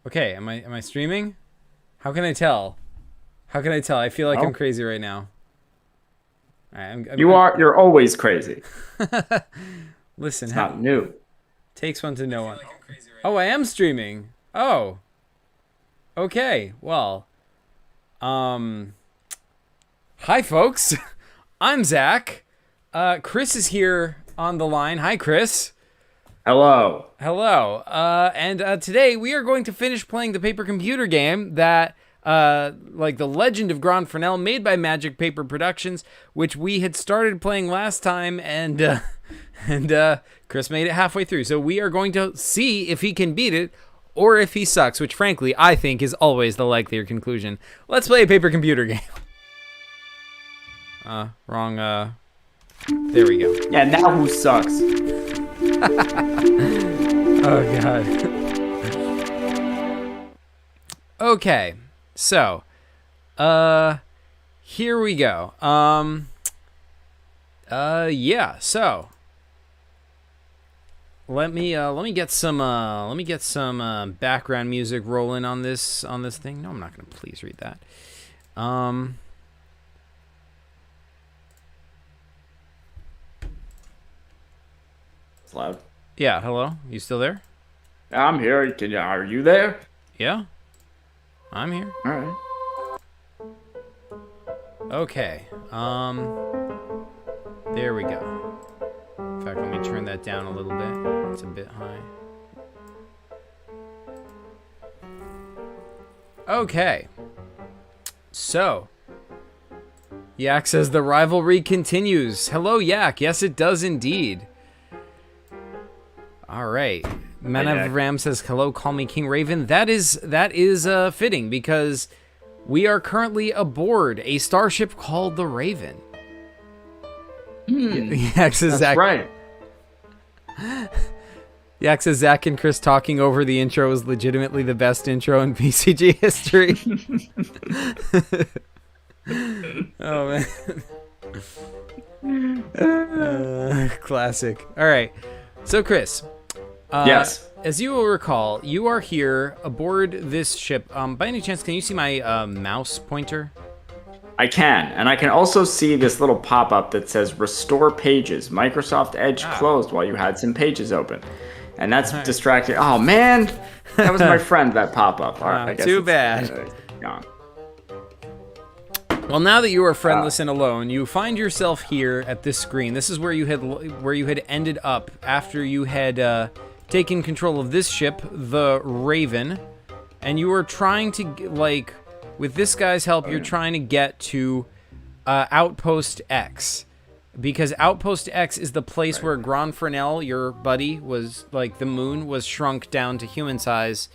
Okay, am I streaming? How can I tell? How can I tell? I feel like I'm Oh, crazy right now. All right, you're always crazy. listen, It's not new. takes one to know one. Oh, I am streaming. Oh, okay. Well, um, hi folks. I'm Zach. Chris is here on the line. Hi, Chris. Hello. Hello. And today we are going to finish playing the paper computer game that, like the Legend of Gron-Fresnell, made by Magic Paper Productions, which we had started playing last time, and Chris made it halfway through. So we are going to see if he can beat it, or if he sucks, which frankly I think is always the likelier conclusion. Let's play a paper computer game. Wrong. There we go. Yeah, now who sucks? Oh god. Okay, so, here we go. Yeah. So, let me get some background music rolling on this thing. No, I'm not gonna please read that. It's loud. Yeah. Hello. You still there? I'm here. Are you there? Yeah. I'm here. All right. Okay. There we go. In fact, let me turn that down a little bit. It's a bit high. Okay. So, Yak says the rivalry continues. Hello, Yak. Yes, it does indeed. All right. Man of Ram says, hello, call me King Raven. That is fitting because we are currently aboard a starship called the Raven. Yak says, That's Zach, right. Yak says, Zach and Chris talking over the intro is legitimately the best intro in PCG history. Oh, man. Classic. All right. So, Chris. Yes. As you will recall, you are here aboard this ship. By any chance, can you see my mouse pointer? I can. And I can also see this little pop-up that says restore pages. Microsoft Edge closed while you had some pages open. And that's distracting. Oh, man. That was my friend, that pop-up. All right, I guess too bad. Gone. Well, now that you are friendless and alone, you find yourself here at this screen. This is where you had ended up after you had taken control of this ship, the Raven, and you were trying to, like, with this guy's help, you're trying to get to Outpost X, because Outpost X is the place where Gron-Fresnell, your buddy, was, like, the moon was shrunk down to human size,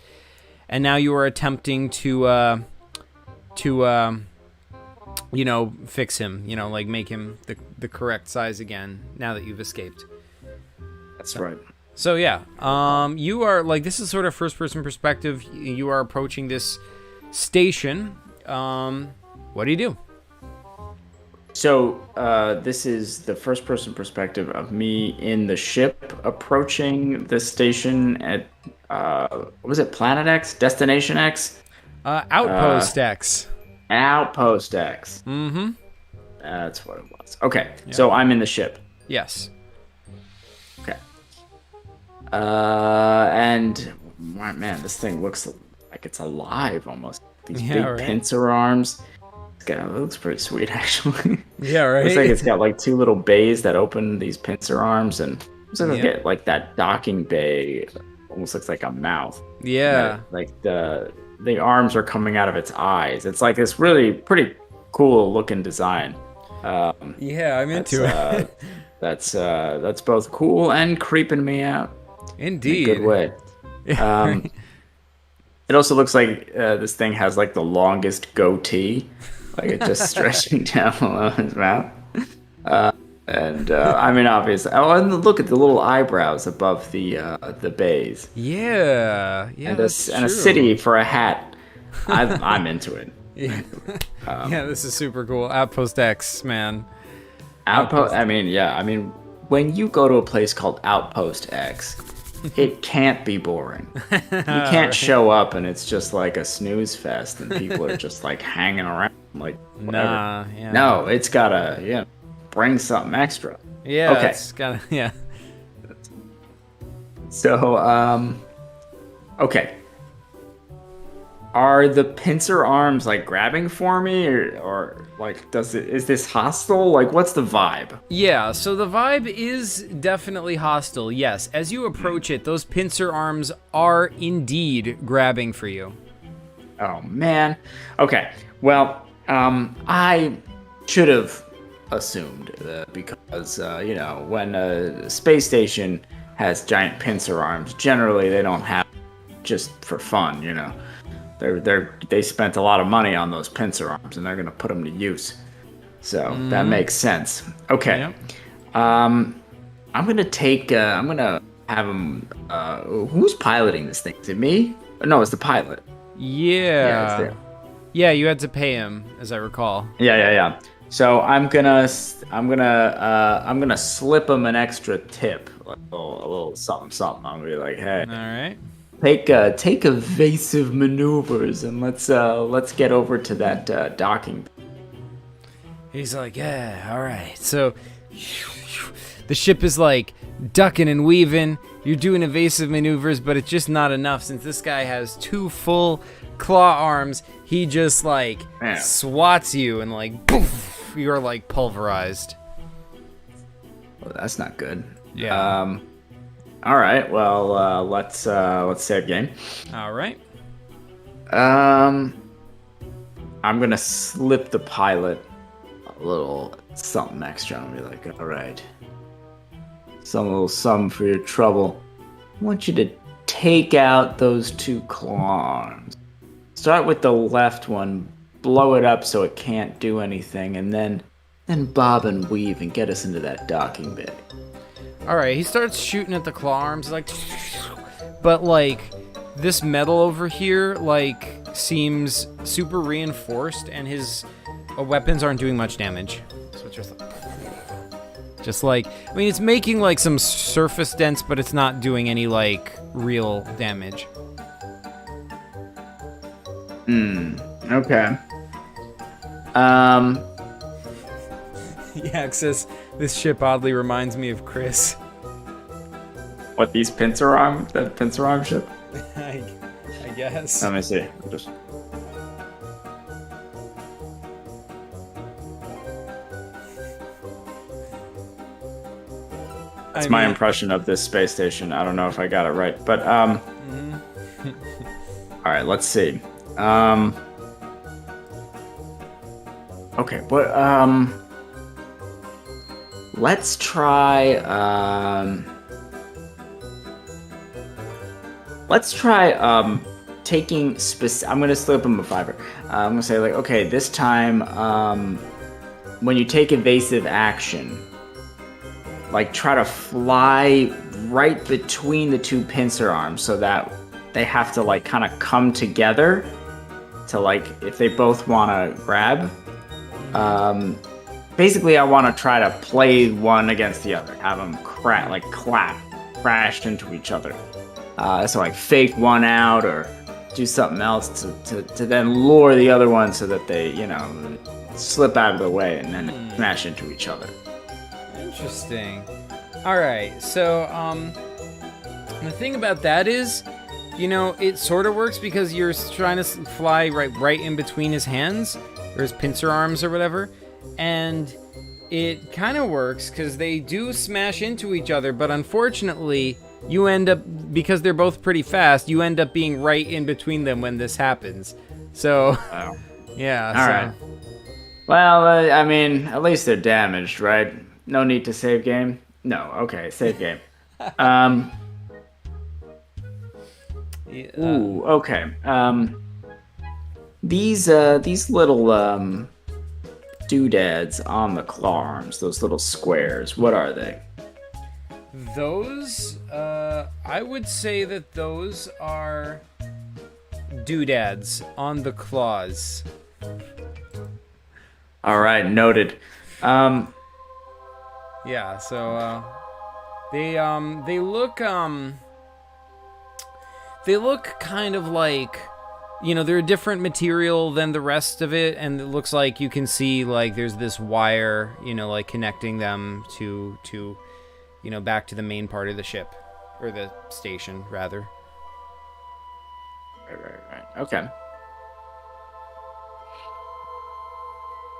and now you are attempting to you know, fix him, you know, like make him the correct size again now that you've escaped. That's right. So yeah, you are, like, this is sort of first person perspective. You are approaching this station. What do you do? So this is the first person perspective of me in the ship approaching the station at, what was it, Planet X? Destination X? Outpost X. Outpost X. Mm-hmm. That's what it was. Okay, so I'm in the ship. Yes. Okay. And man, this thing looks like it's alive almost. These big pincer arms. It looks pretty sweet, actually. Yeah, right. Looks like it's got like two little bays that open these pincer arms, and looks like get like that docking bay. Almost looks like a mouth. Yeah. Like the arms are coming out of its eyes. It's like this really pretty cool looking design. Yeah, I'm into it. That's both cool and creeping me out. Indeed. In a good way. It also looks like this thing has like the longest goatee, like it's just stretching down along his mouth. I mean, obviously. Oh, and look at the little eyebrows above the bays. Yeah, and a city for a hat. I'm into it. Yeah. Yeah, this is super cool. Outpost X, man. Outpost. I mean, yeah. I mean, when you go to a place called Outpost X, it can't be boring. You can't Right. show up and it's just like a snooze fest and people are just like hanging around like whatever. Nah, yeah. No, it's gotta bring something extra. Yeah, Okay, it's gotta, yeah. so okay. Are the pincer arms like grabbing for me or like is this hostile? Like what's the vibe? Yeah, so the vibe is definitely hostile, yes. As you approach it, those pincer arms are indeed grabbing for you. Oh man. Okay. Well, I should have assumed because when a space station has giant pincer arms, generally they don't have just for fun. They spent a lot of money on those pincer arms, and they're gonna put them to use. So that makes sense. Okay. Yep. I'm gonna have him. Who's piloting this thing? Is it me? No, it's the pilot. Yeah, it's Yeah. there. Yeah, you had to pay him, as I recall. Yeah. So I'm gonna slip him an extra tip, like a little something. I'm gonna be like, hey, All right. take evasive maneuvers and let's get over to that docking. He's like, yeah, all right. So the ship is like ducking and weaving. You're doing evasive maneuvers, but it's just not enough since this guy has 2 full claw arms. He just like Man. swats you and like poof, you're like pulverized. Well, that's not good. Yeah. All right. Well, let's save game. All right. I'm gonna slip the pilot a little something extra and be like, all right, some little sum for your trouble. I want you to take out those 2 claw arms. Start with the left one, blow it up so it can't do anything, and then bob and weave and get us into that docking bay. All right. He starts shooting at the claw arms, like, but like this metal over here, like, seems super reinforced, and his weapons aren't doing much damage. So it's just like, I mean, it's making like some surface dents, but it's not doing any like real damage. Okay. Yeah, it says this ship oddly reminds me of Chris. What, that pincer arm ship? I guess. Let me see. That's my impression of this space station. I don't know if I got it right, but all right, let's see. Okay, but let's try taking I'm gonna slip him a fiver. I'm gonna say like, okay, this time when you take evasive action, like try to fly right between the 2 pincer arms so that they have to like kind of come together to like if they both want to grab. Basically, I want to try to play one against the other, have them crash into each other. So like fake one out or do something else to then lure the other one so that they slip out of the way and then smash into each other. Interesting. All right, so the thing about that is, it sort of works because you're trying to fly right in between his hands or his pincer arms or whatever, and it kind of works because they do smash into each other, but unfortunately, you end up, because they're both pretty fast, you end up being right in between them when this happens. So, Wow. yeah. All right. Well, I mean, at least they're damaged, right? No need to save game? No, okay, save game. Ooh, okay. These little doodads on the claw arms, those little squares, what are they? Those, I would say that those are doodads on the claws. All right, noted. Yeah, so they look They look kind of like, they're a different material than the rest of it, and it looks like you can see, like, there's this wire, like, connecting them to back to the main part of the ship, or the station, rather. Right. Okay.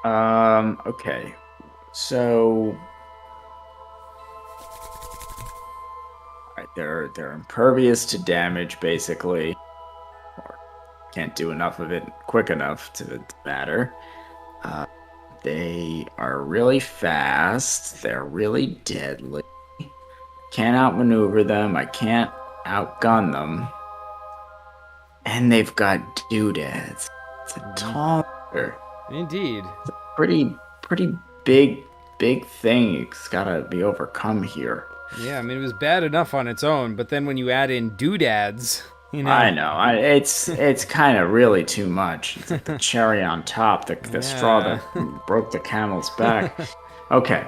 Okay. So, alright, they're impervious to damage, basically. Or can't do enough of it quick enough to matter. They are really fast. They're really deadly. Can't outmaneuver them. I can't outgun them. And they've got doodads. It's a taller. Indeed. It's a pretty big thing. It's gotta be overcome here. Yeah, I mean, it was bad enough on its own, but then when you add in doodads, I know. It's kind of really too much. It's like the cherry on top, the straw that broke the camel's back. Okay.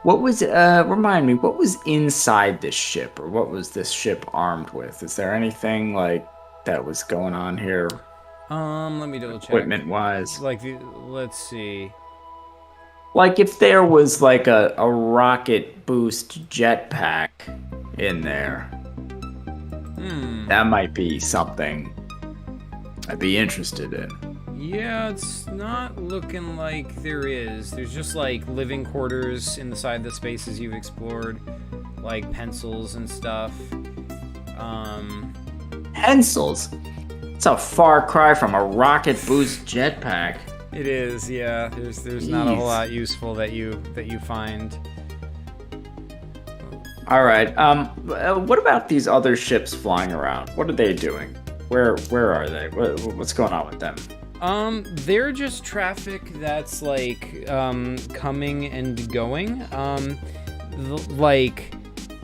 What was, remind me, what was inside this ship, or what was this ship armed with? Is there anything, like, that was going on here? Let me double check. Equipment-wise. Let's see. Like, if there was, like, a rocket boost jetpack in there. That might be something I'd be interested in. Yeah, it's not looking like there is. There's just, like, living quarters inside the spaces you've explored. Like, pencils and stuff. Pencils? It's a far cry from a rocket boost jetpack. It is, yeah. There's not a whole lot useful that you find. All right. What about these other ships flying around? What are they doing? Where are they? What's going on with them? They're just traffic that's, like, coming and going.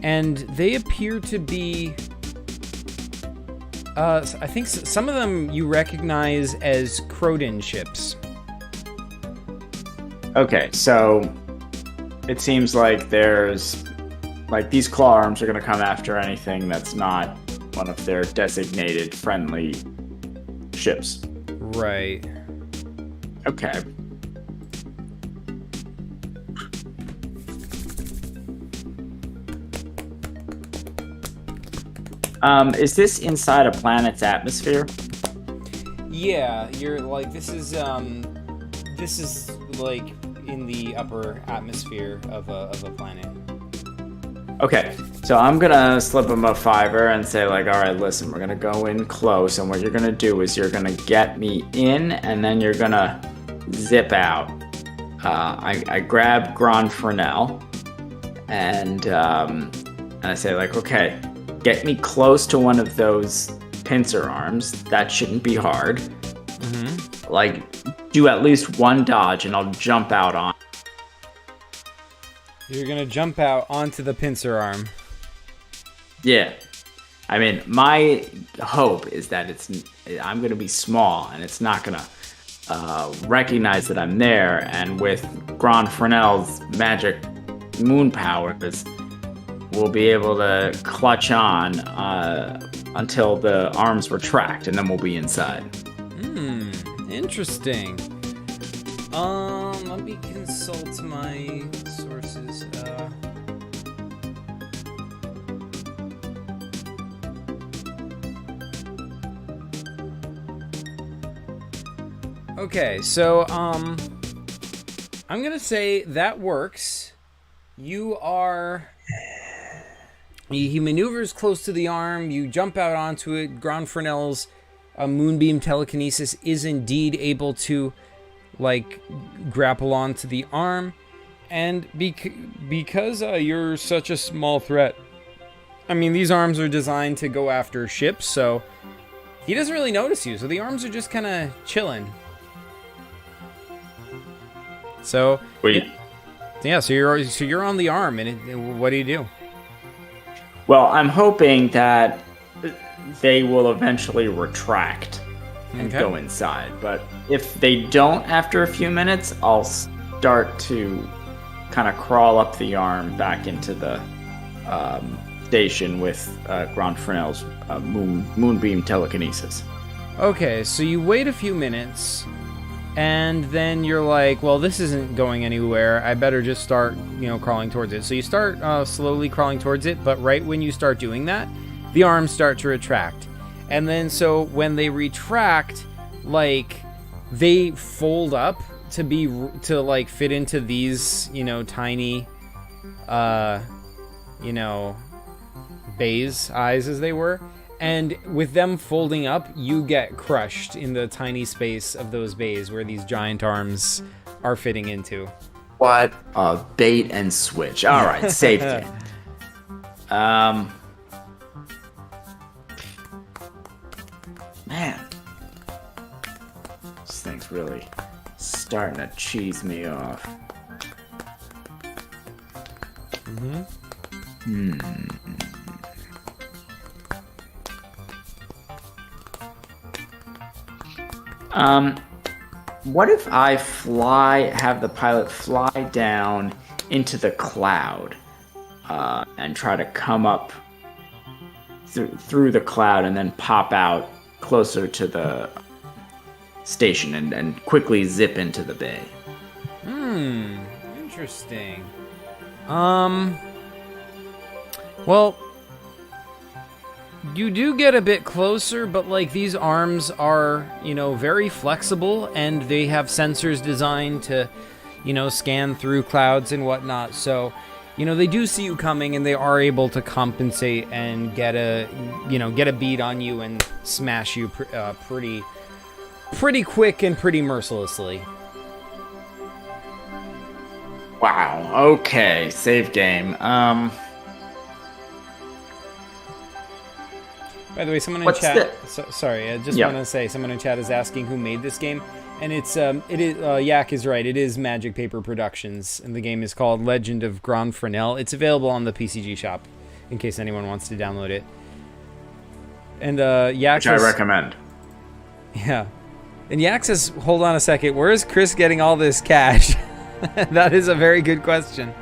And they appear to be, I think some of them you recognize as Croden ships. Okay, so it seems like there's, like, these claw arms are going to come after anything that's not one of their designated friendly ships. Right. Okay. Is this inside a planet's atmosphere? Yeah, you're like, this is like in the upper atmosphere of a planet. Okay, so I'm gonna slip him a $5 and say, like, all right, listen, we're gonna go in close, and what you're gonna do is you're gonna get me in, and then you're gonna zip out. I grab Gron-Fresnell, and I say, like, okay, get me close to one of those pincer arms. That shouldn't be hard. Mm-hmm. Like, do at least one dodge, and I'll jump out on. You're gonna jump out onto the pincer arm. Yeah. I mean, my hope is that I'm gonna be small, and it's not gonna recognize that I'm there, and with Gron-Fresnell's magic moon powers, we'll be able to clutch on until the arms retract, and then we'll be inside. Interesting. Let me consult my sources. Okay, so, I'm gonna say that works. He maneuvers close to the arm, you jump out onto it. Gron-Fresnell's moonbeam telekinesis is indeed able to, like, grapple onto the arm, and because you're such a small threat, I mean, these arms are designed to go after ships, so he doesn't really notice you, so the arms are just kind of chilling. So, so you're on the arm, and what do you do? Well, I'm hoping that they will eventually retract and go inside. But if they don't after a few minutes, I'll start to kind of crawl up the arm back into the station with Gron-Fresnell's moonbeam telekinesis. Okay, so you wait a few minutes, and then you're like, well, this isn't going anywhere. I better just start, crawling towards it. So you start slowly crawling towards it, but right when you start doing that, the arms start to retract. And then so when they retract, like, they fold up to fit into these, tiny, bays, eyes as they were. And with them folding up, you get crushed in the tiny space of those bays where these giant arms are fitting into. What a bait and switch. All right, safety. Man. This thing's really starting to cheese me off. What if I have the pilot fly down into the cloud, and try to come up through the cloud and then pop out closer to the station and quickly zip into the bay? Interesting. Well, you do get a bit closer, but these arms are, very flexible, and they have sensors designed to, scan through clouds and whatnot. So, they do see you coming, and they are able to compensate and get a beat on you and smash you pretty quick and pretty mercilessly. Wow. Okay. Save game. By the way, someone in chat. Sorry, I just want to say someone in chat is asking who made this game, and it is Yak is right. It is Magic Paper Productions, and the game is called Legend of Gron-Fresnell. It's available on the PCG shop, in case anyone wants to download it. And Yak, which I recommend. Yeah, and Yak says, "Hold on a second. Where is Chris getting all this cash?" That is a very good question.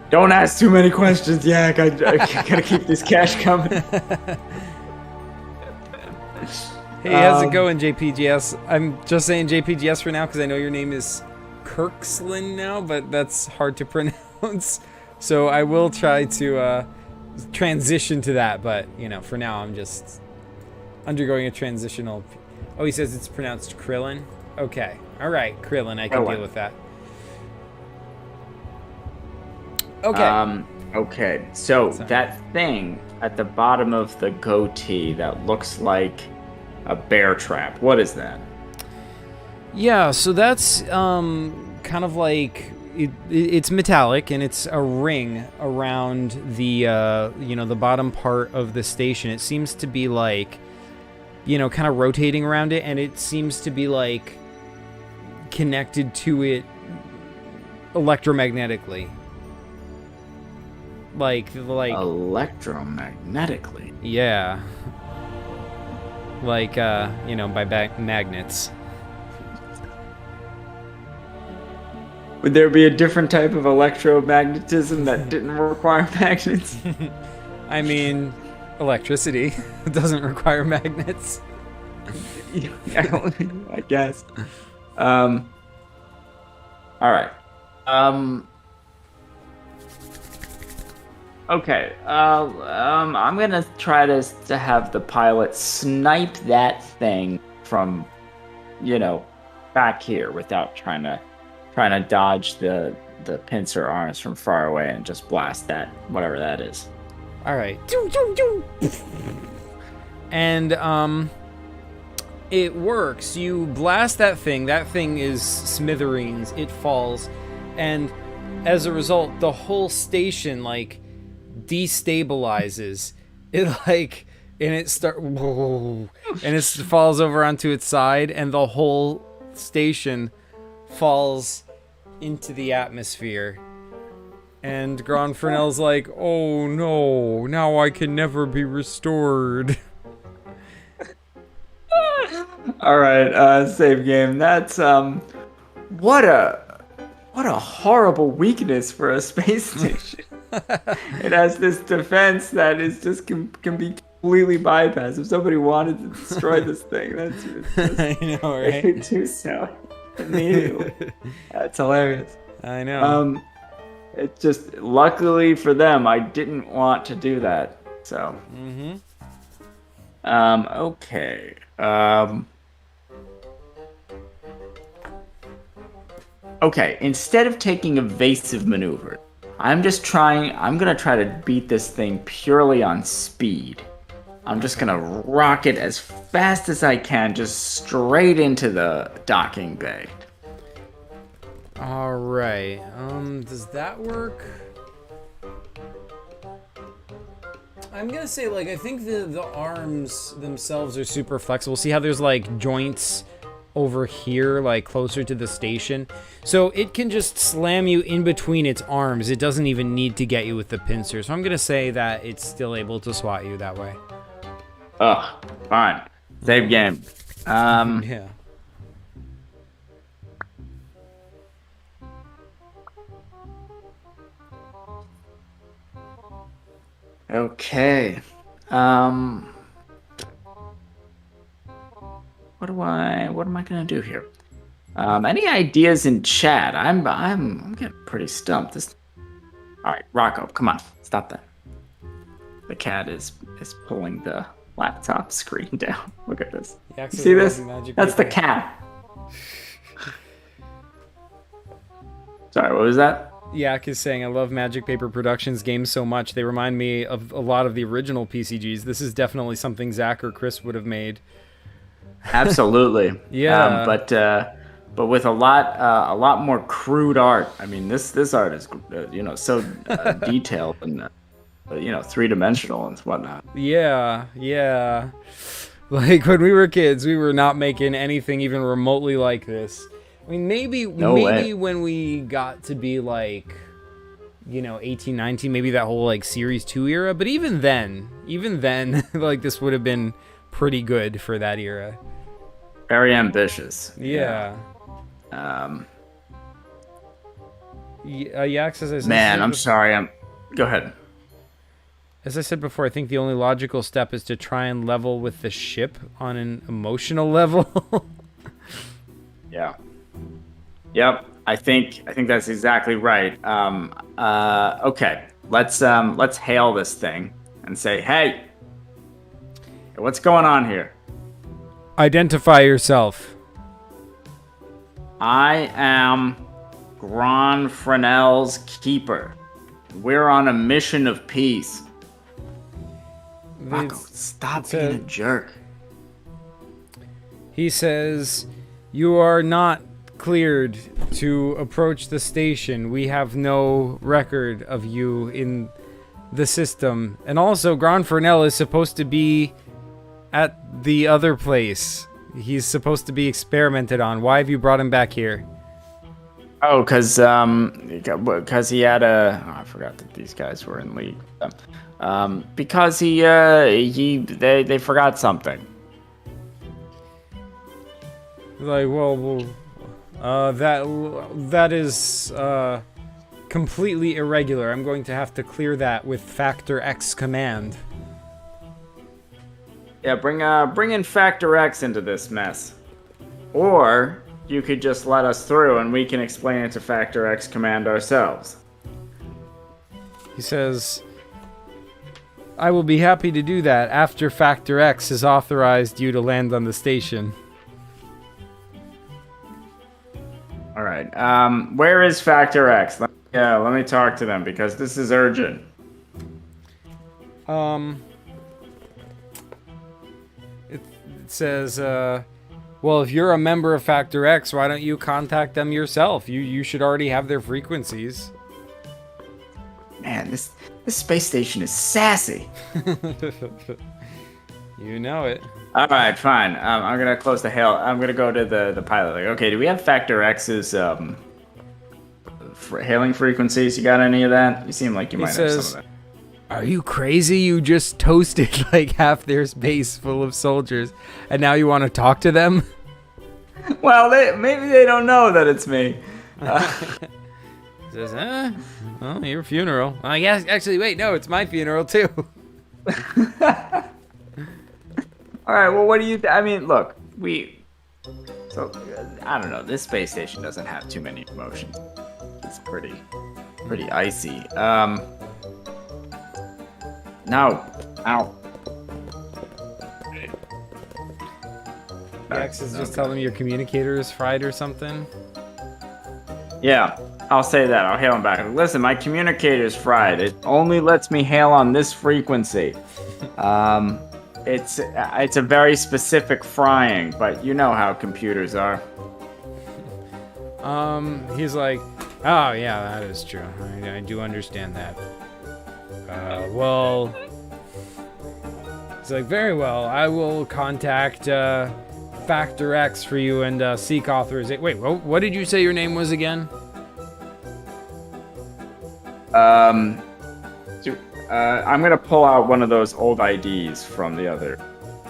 Don't ask too many questions, Yak. I gotta keep this cash coming. Hey, how's it going, JPGS? I'm just saying JPGS for now because I know your name is Kirksland now, but that's hard to pronounce. So I will try to transition to that, but for now I'm just undergoing a transitional. Oh, he says it's pronounced Krillin. Okay, all right, Krillin. I can deal with that. Okay. Okay. So that thing at the bottom of the goatee that looks like a bear trap. What is that? Yeah. So that's kind of like it's metallic, and it's a ring around the the bottom part of the station. It seems to be kind of rotating around it, and it seems to be connected to it electromagnetically. Like electromagnetically. Yeah. By magnets. Would there be a different type of electromagnetism that didn't require magnets? I mean, electricity doesn't require magnets. I guess. All right. Okay, I'm gonna try to have the pilot snipe that thing from, back here without trying to dodge the pincer arms from far away and just blast that, whatever that is. All right. And it works. You blast that thing. That thing is smithereens. It falls, and as a result, the whole station destabilizes. It falls over onto its side, and the whole station falls into the atmosphere. And Gron-Fresnell's like, "Oh no, now I can never be restored." All right, save game. That's what a horrible weakness for a space station. It has this defense that is just can be completely bypassed. If somebody wanted to destroy this thing, that's just I know, right? they do so immediately. That's hilarious. I know. It's just luckily for them, I didn't want to do that. So. Okay. Okay, instead of taking evasive maneuver, I'm gonna try to beat this thing purely on speed. I'm just gonna rock it as fast as I can, just straight into the docking bay. All right. Does that work? I'm gonna say, like, I think the arms themselves are super flexible. See how there's like joints over here, like closer to the station, so it can just slam you in between its arms. It doesn't even need to get you with the pincer. So I'm gonna say that it's still able to swat you that way. Ugh, fine. Save game. Yeah. Okay. What am I gonna do here? Any ideas in chat? I'm getting pretty stumped. All right, Rocco, come on, stop that. The cat is pulling the laptop screen down. Look at this. You see this? That's the cat. Sorry, what was that? Yak is saying, I love Magic Paper Productions games so much. They remind me of a lot of the original PCGs. This is definitely something Zach or Chris would have made. Absolutely. Yeah. But with a lot more crude art. I mean, this art is so detailed and three-dimensional and whatnot. Yeah. Like when we were kids, we were not making anything even remotely like this. I mean, maybe when we got to be like, 18, 19, maybe that whole like Series 2 era. But even then, like this would have been pretty good for that era. Very ambitious. Yeah. Yax, as I said, man, I'm sorry. Go ahead. As I said before, I think the only logical step is to try and level with the ship on an emotional level. Yeah. Yep. I think that's exactly right. Okay. Let's hail this thing and say, hey, what's going on here? Identify yourself. I am Gron-Fresnell's keeper. We're on a mission of peace. Rocco, stop being a jerk. He says, you are not cleared to approach the station. We have no record of you in the system. And also, Gron-Fresnell is supposed to be at the other place. He's supposed to be experimented on. Why have you brought him back here? Oh, because he had I forgot that these guys were in league. Because they forgot something. Like, that is completely irregular. I'm going to have to clear that with Factor X command. Yeah, bring in Factor X into this mess. Or you could just let us through and we can explain it to Factor X command ourselves. He says, I will be happy to do that after Factor X has authorized you to land on the station. All right. Where is Factor X? Let me talk to them because this is urgent. It says, well, if you're a member of Factor X, why don't you contact them yourself? You should already have their frequencies. Man, this space station is sassy. You know it. All right, fine. I'm gonna close the hail. I'm gonna go to the pilot. Like, okay, do we have Factor X's hailing frequencies? You got any of that? You seem like you might have some of that. Are you crazy? You just toasted like half their space full of soldiers, and now you want to talk to them? Well, maybe they don't know that it's me. Says, well, your funeral. I guess, actually, wait, no, it's my funeral, too. All right, well, what do you... I mean, look, So, I don't know, this space station doesn't have too many emotions. It's pretty icy. No. Ow. Yax is just telling me your communicator is fried or something. Yeah, I'll say that. I'll hail him back. Listen, my communicator's fried. It only lets me hail on this frequency. It's a very specific frying, but you know how computers are. He's like, oh yeah, that is true. I do understand that. Well, he's like, very well. I will contact Factor X for you and seek authorization. Wait, what did you say your name was again? I'm gonna pull out one of those old IDs from the other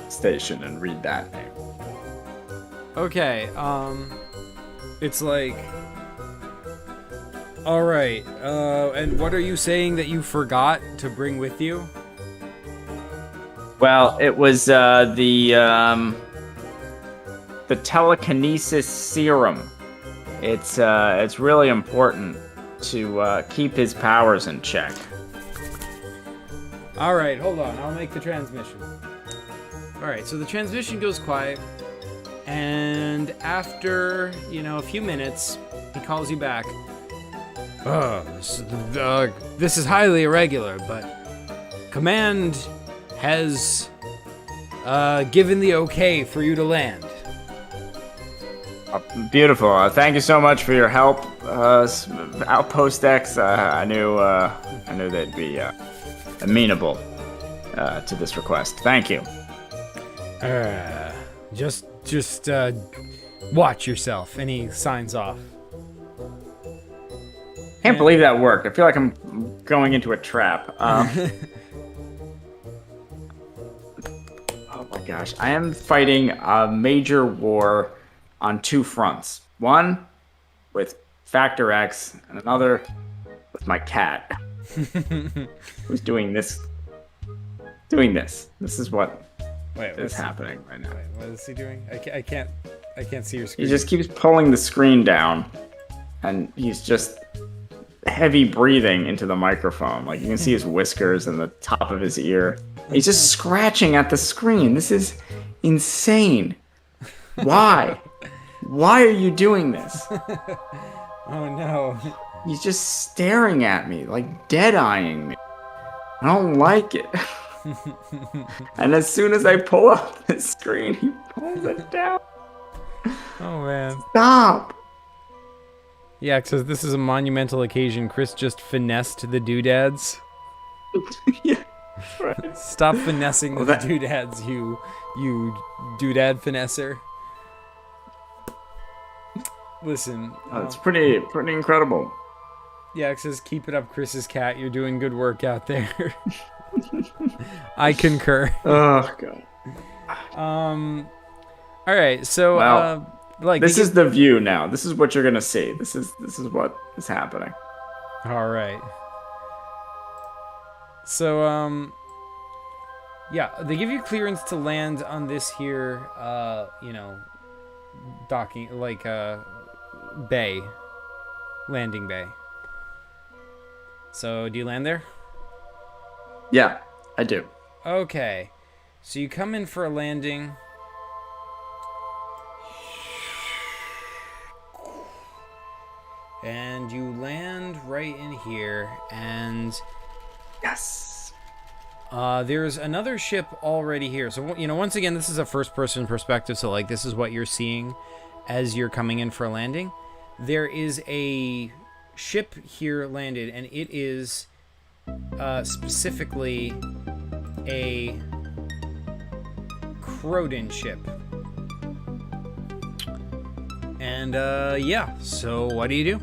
station and read that name. Okay, it's like, all right, and what are you saying that you forgot to bring with you? Well, it was the telekinesis serum. It's really important to keep his powers in check. All right, hold on. I'll make the transmission. All right, so the transmission goes quiet, and after, a few minutes, he calls you back. This is highly irregular, but Command has given the okay for you to land. Beautiful. Thank you so much for your help, Outpost X. I knew they'd be amenable to this request. Thank you. Just watch yourself. And he signs off. Can't believe that worked. I feel like I'm going into a trap. Oh my gosh. I am fighting a major war on two fronts. One with Factor X and another with my cat. Who's doing this? This is what is happening right now. Wait, what is he doing? I can't see your screen. He just keeps pulling the screen down, and he's just heavy breathing into the microphone. Like, you can see his whiskers and the top of his ear. He's just scratching at the screen. This is insane. Why? Why are you doing this? Oh no. He's just staring at me, like dead-eyeing me. I don't like it. And as soon as I pull up the screen, he pulls it down. Oh man. Stop. Yeah, because this is a monumental occasion. Chris just finessed the doodads. Yeah, right. Stop finessing the doodads, you doodad finesser. Listen. It's pretty incredible. Yeah, it says, keep it up, Chris's cat. You're doing good work out there. I concur. Oh god. All right, so this is the view now. This is what you're gonna see. This is what is happening. All right. So yeah, they give you clearance to land on this here, docking, like bay, landing bay. So do you land there? Yeah, I do. Okay, so you come in for a landing. And you land right in here, and yes, there's another ship already here. So, once again, this is a first-person perspective, so, like, this is what you're seeing as you're coming in for a landing. There is a ship here landed, and it is specifically a Croden ship. And, yeah, so what do you do?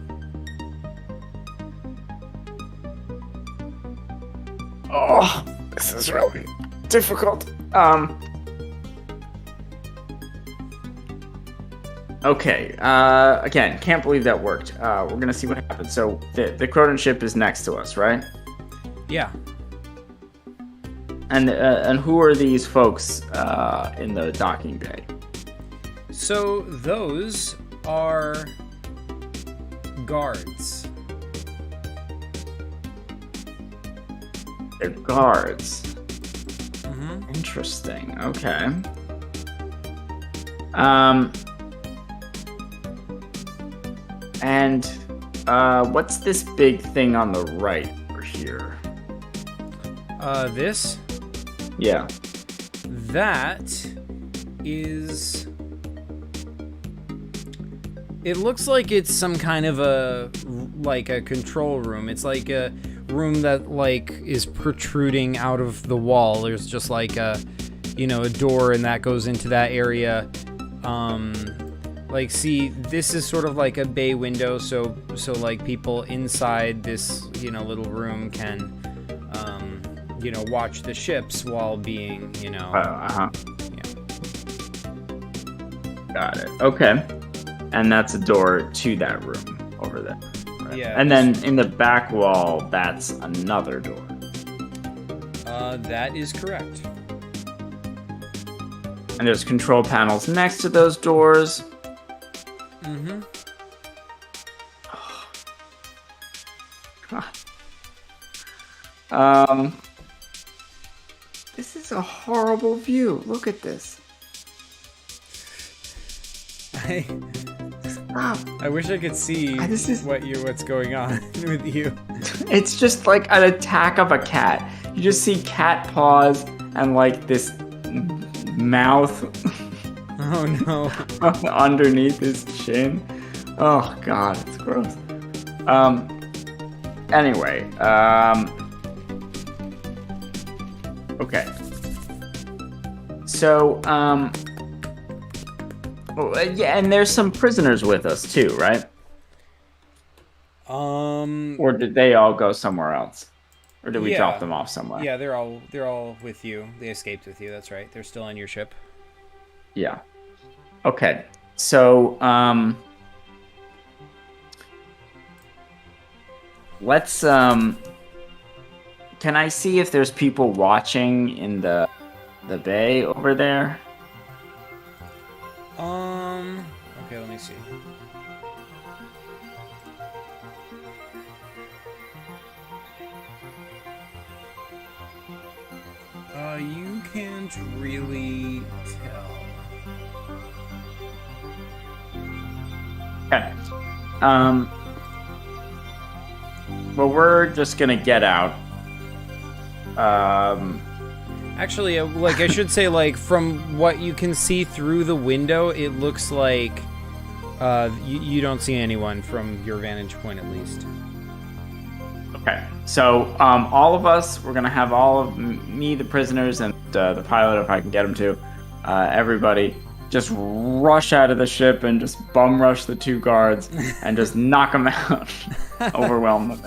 Oh, this is really difficult. Okay. Again, can't believe that worked. We're gonna see what happens. So the Croton ship is next to us, right? Yeah. And who are these folks in the docking bay? So those are guards. They're guards. Mm-hmm. Interesting. Okay. And what's this big thing on the right over here? This? Yeah. That is... It looks like it's some kind of a control room. It's like a room that is protruding out of the wall. There's just like a door, and that goes into that area. See, this is sort of like a bay window, so like people inside this little room can watch the ships while being Yeah. Got it. Okay. And that's a door to that room over there. Right? Yeah. And then in the back wall, that's another door. That is correct. And there's control panels next to those doors. Mm-hmm. This is a horrible view. Look at this. Stop. I wish I could see what's going on with you. It's just like an attack of a cat. You just see cat paws and like this mouth. Oh no. Underneath his chin. Oh god, it's gross. Anyway, okay. So, yeah, and there's some prisoners with us too, right? Or did they all go somewhere else? Or did we drop them off somewhere? Yeah, they're all with you. They escaped with you, that's right. They're still on your ship. Yeah. Okay. So, let's, can I see if there's people watching in the bay over there? Okay, let me see. You can't really tell. Okay. Well, we're just gonna get out. Actually, I should say, from what you can see through the window, it looks like you don't see anyone from your vantage point, at least. Okay. So, all of us, we're gonna have all of me, the prisoners, and the pilot, if I can get him to, everybody, just rush out of the ship and just bum rush the two guards and just knock them out, overwhelm them,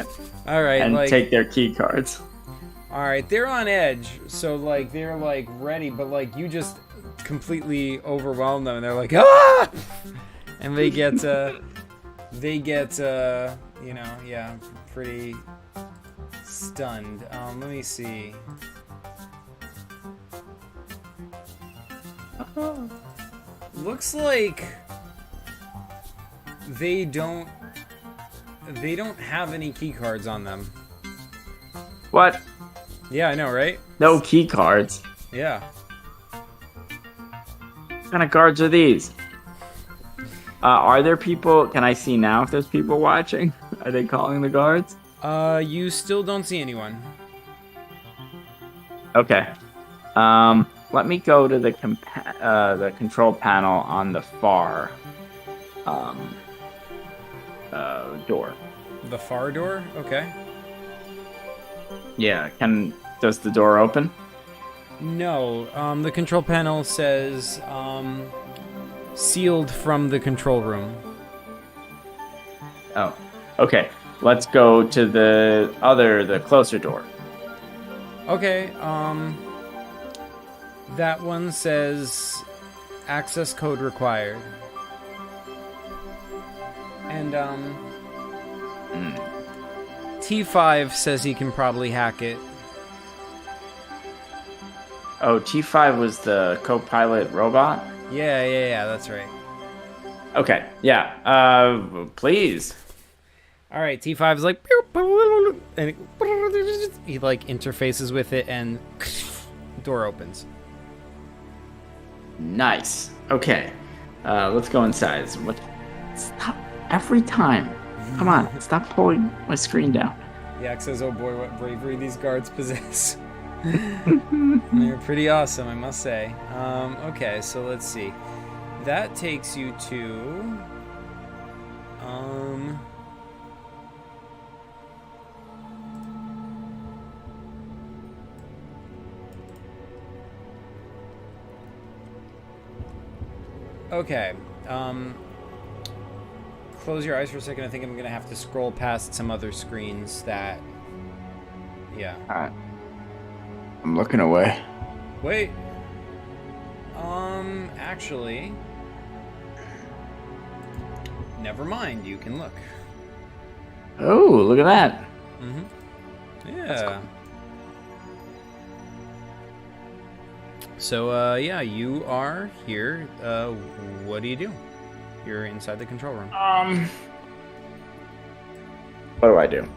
all right, and take their key cards. All right, they're on edge, so they're ready, but you just completely overwhelm them, and they're like, ah, and they get pretty stunned. Let me see. Looks like they don't have any key cards on them. What? Yeah, I know, right? No key cards? Yeah. What kind of guards are these? Are there people? Can I see now if there's people watching? Are they calling the guards? You still don't see anyone. Okay. Let me go to the control panel on the far door. The far door? Okay. Yeah, does the door open? No, the control panel says, sealed from the control room. Oh, okay. Let's go to the closer door. Okay, that one says access code required. And, T5 says he can probably hack it. Oh, T5 was the co-pilot robot? Yeah, that's right. Okay, yeah. Please. All right, T5's like, and he like interfaces with it, and door opens. Nice. Okay. Let's go inside. Stop every time. Come on, stop pulling my screen down. Yak says, "Oh boy, what bravery these guards possess." They're pretty awesome, I must say. Okay, so let's see. That takes you to... Okay, close your eyes for a second. I think I'm gonna have to scroll past some other screens that... Yeah. Alright. I'm looking away. Wait. Actually... Never mind, you can look. Oh, look at that. Mm-hmm. Yeah. So, yeah, you are here. What do? You're inside the control room. What do?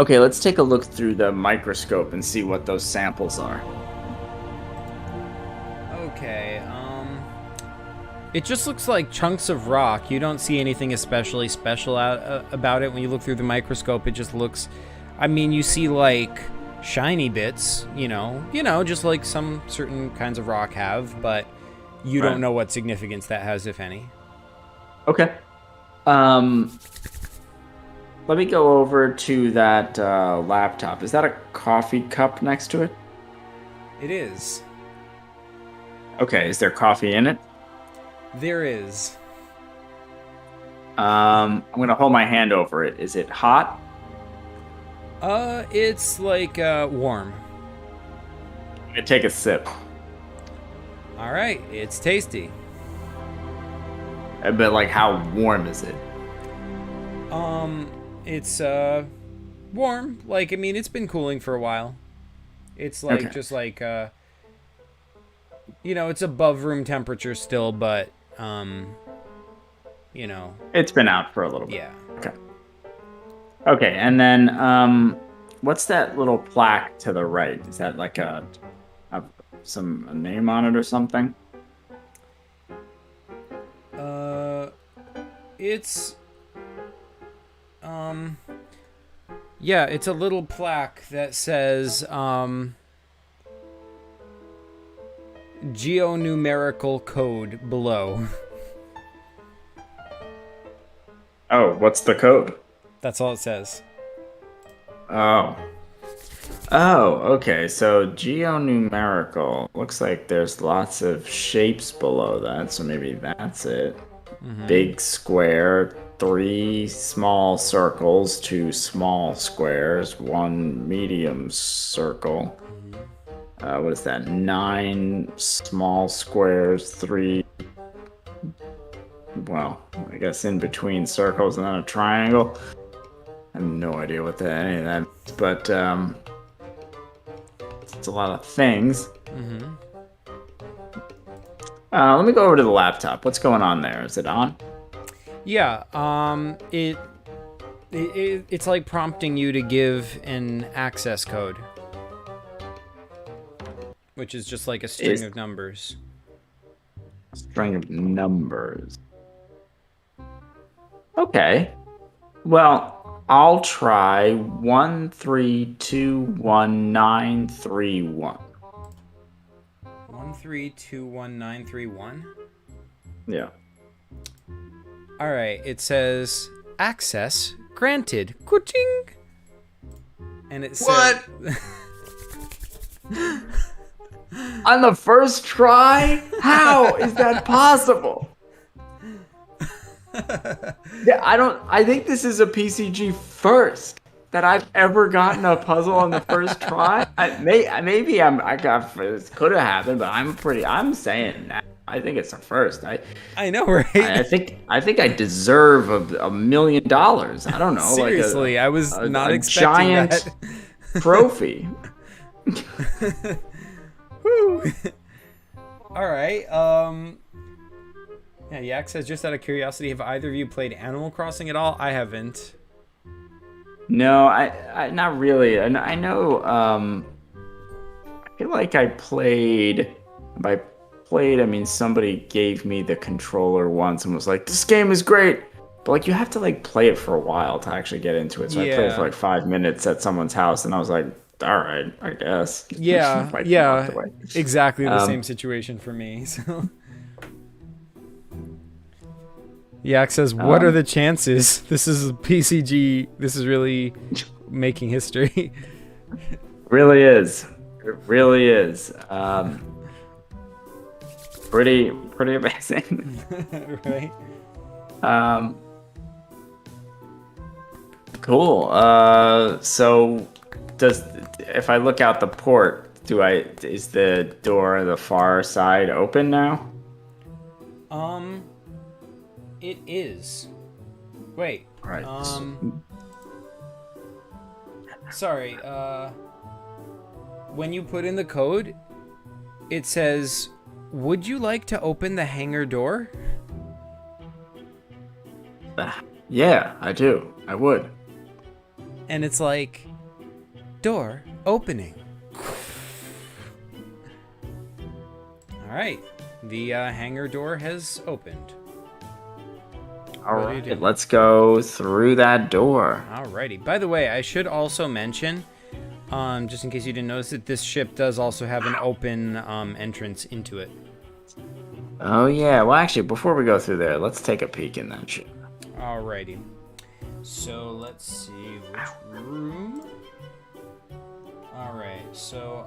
Okay, let's take a look through the microscope and see what those samples are. Okay, it just looks like chunks of rock. You don't see anything especially special about it when you look through the microscope. It just looks... I mean, you see, like, shiny bits, you know, just like some certain kinds of rock have, but you don't know what significance that has, if any. Okay. Let me go over to that laptop. Is that a coffee cup next to it? It is. Okay, is there coffee in it? There is. I'm gonna hold my hand over it. Is it hot? It's like warm. I'm gonna take a sip. All right, it's tasty. But like, how warm is it? It's warm. Like, I mean, it's been cooling for a while. It's like just like you know, it's above room temperature still, but you know, it's been out for a little bit. Yeah. Okay, and then what's that little plaque to the right? Is that like a name on it or something? It's yeah, it's a little plaque that says geonumerical code below. Oh, what's the code? That's all it says. Oh, okay. So geonumerical. Looks like there's lots of shapes below that, so maybe that's it. Mm-hmm. Big square, 3 small circles, 2 small squares, 1 medium circle. Mm-hmm. What is that? 9 small squares, 3... Well, I guess in between circles and then a triangle. I have no idea what any of that is, but it's a lot of things. Mm-hmm. Let me go over to the laptop. What's going on there? Is it on? Yeah. It's like prompting you to give an access code, which is just like a string of numbers. String of numbers. Okay. Well, I'll try 1321931. 1321931? Yeah. All right. It says access granted. Kuching. And it says what? On the first try? How is that possible? Yeah, I think this is a PCG first that I've ever gotten a puzzle on the first try. It could have happened, but I'm saying that. I think it's a first. I know, right? I think I deserve $1 million. I don't know, Seriously, I was not a expecting giant that. trophy. Woo. All right. Yeah, Yak says, just out of curiosity, have either of you played Animal Crossing at all? I haven't. No, I not really. And I know. I feel like I played. By played, I mean somebody gave me the controller once and was like, "This game is great," but like you have to like play it for a while to actually get into it. So I played for like 5 minutes at someone's house, and I was like, "All right, I guess." Yeah, Like, yeah, walked away. exactly the same situation for me. So. Yak says, what are the chances? This is PCG. This is really making history. Really is. It really is. Pretty amazing. Right? Cool. So if I look out the port, is the door on the far side open now? It is. Wait. Right. Sorry. When you put in the code, it says, "Would you like to open the hangar door?" Yeah, I do. I would. And it's like, door opening. All right. The hangar door has opened. All right, let's go through that door. Alrighty. By the way, I should also mention, just in case you didn't notice it, this ship does also have an open entrance into it. Oh yeah. Well, actually, before we go through there, let's take a peek in that ship. Alrighty. So let's see which room. Alright. So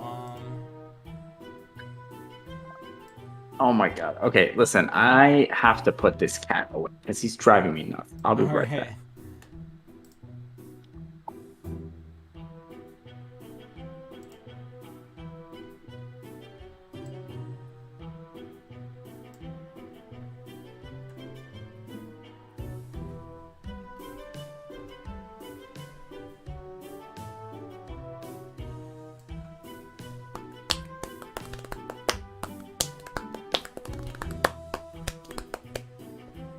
Oh my god. Okay, listen, I have to put this cat away because he's driving me nuts. I'll be right back.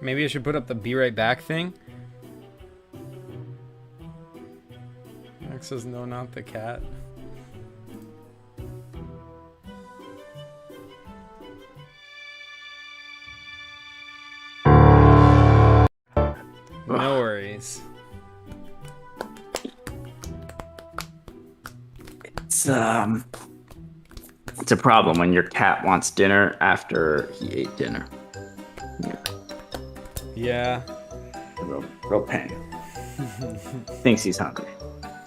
Maybe I should put up the be right back thing. Max says no, not the cat. No worries. It's a problem when your cat wants dinner after he ate dinner. Yeah. Real pain. Thinks he's hungry.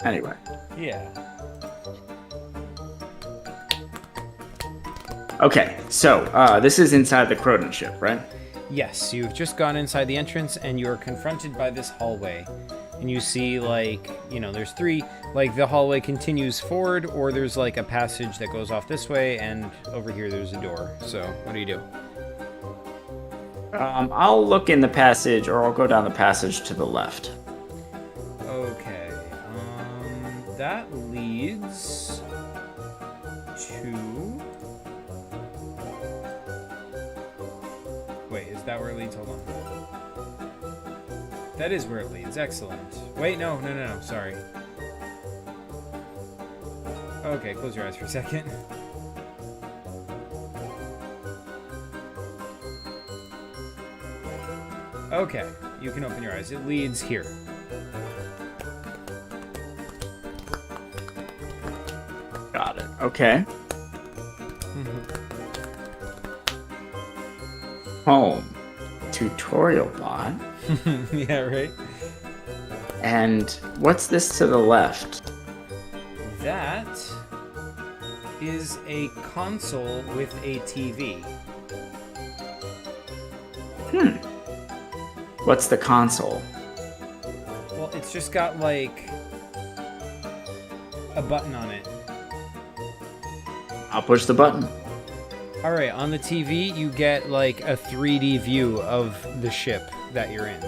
Anyway. Yeah. Okay, so this is inside the Croton ship, right? Yes, you've just gone inside the entrance and you're confronted by this hallway. And you see, like, you know, there's three, like, the hallway continues forward, or there's, like, a passage that goes off this way, and over here there's a door. So, what do you do? I'll look in the passage, or I'll go down the passage to the left. Okay. That leads to... Wait, is that where it leads? Hold on. That is where it leads. Excellent. Wait, no, sorry. Okay, close your eyes for a second. Okay, you can open your eyes. It leads here. Got it. Okay. Home. Tutorial bot. Yeah, right? And what's this to the left? That is a console with a TV. What's the console? Well, it's just got, like, a button on it. I'll push the button. All right, on the TV, you get like a 3D view of the ship that you're in.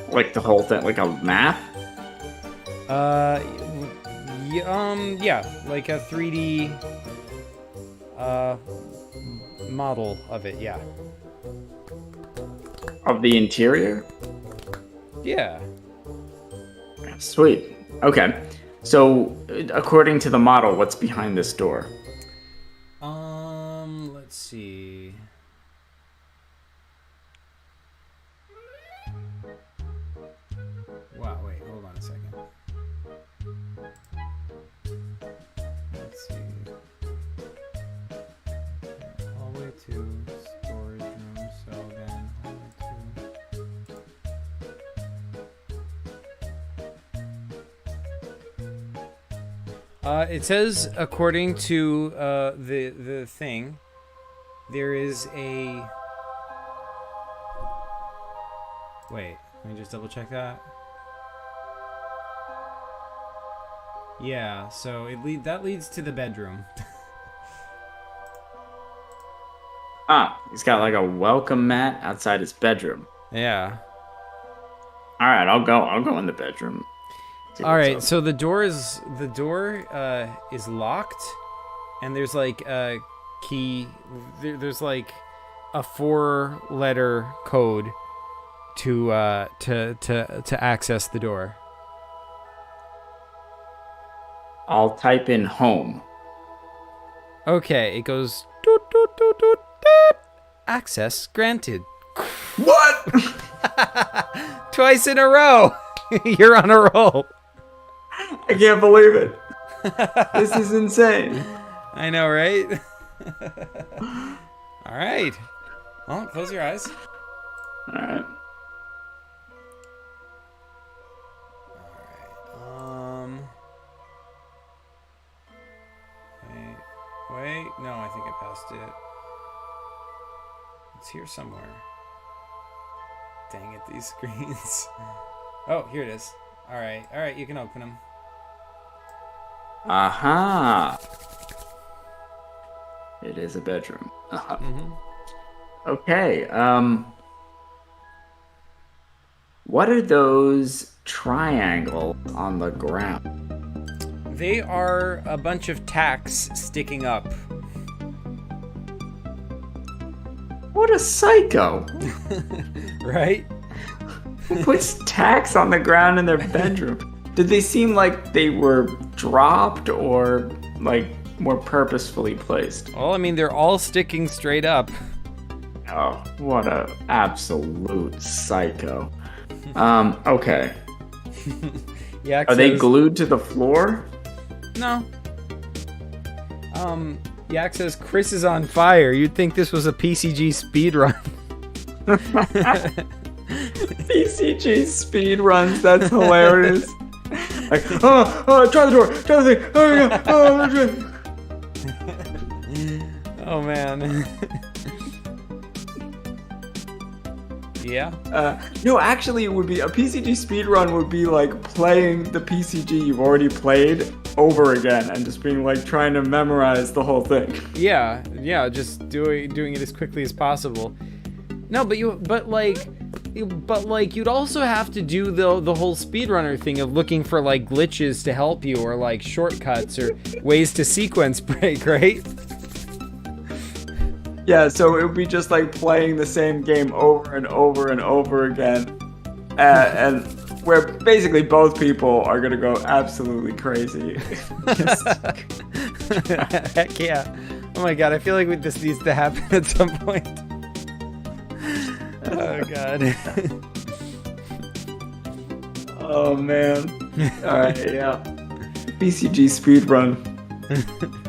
Like the whole thing, like a map? Yeah, like a 3D model of it, yeah. Of the interior? Yeah. Sweet. Okay. So, according to the model, what's behind this door? Let's see. Wow, wait, hold on a second. Let's see. Hallway 2, storage room, so then hallway 2. It says, according to the thing, there is a... Wait, let me just double check that. Yeah, so that leads to the bedroom. He's got like a welcome mat outside his bedroom. Yeah. All right, I'll go in the bedroom. All right, so the door is locked, and there's like a key. There's like a 4-letter code to access the door. I'll type in home. Okay, it goes doot, doot, doot, doot, doot. Access granted. What? Twice in a row. You're on a roll. I can't believe it. This is insane. I know, right? All right. Well, close your eyes. All right. Wait. No, I think I passed it. It's here somewhere. Dang it, these screens. Oh, here it is. All right, you can open them. Aha. It is a bedroom. Mm-hmm. Okay. What are those triangles on the ground? They are a bunch of tacks sticking up. What a psycho. Right? Who puts tacks on the ground in their bedroom? Did they seem like they were dropped or like more purposefully placed? Well, I mean, they're all sticking straight up. Oh, what a absolute psycho. Okay. Yeah. Are they glued to the floor? No. Yak says Chris is on fire. You'd think this was a PCG speedrun. PCG speedruns, that's hilarious. Like, try the door, try the thing. Oh man. Yeah. No, actually, it would be a PCG speedrun would be like playing the PCG you've already played over again and just being like trying to memorize the whole thing. Yeah, just doing it as quickly as possible. No, but you'd also have to do the whole speedrunner thing of looking for like glitches to help you or like shortcuts or ways to sequence break, right? Yeah, so it would be just like playing the same game over and over and over again, and where basically both people are gonna go absolutely crazy. Heck yeah! Oh my god, I feel like this needs to happen at some point. Oh god. Oh man. All right, yeah. PCG speedrun.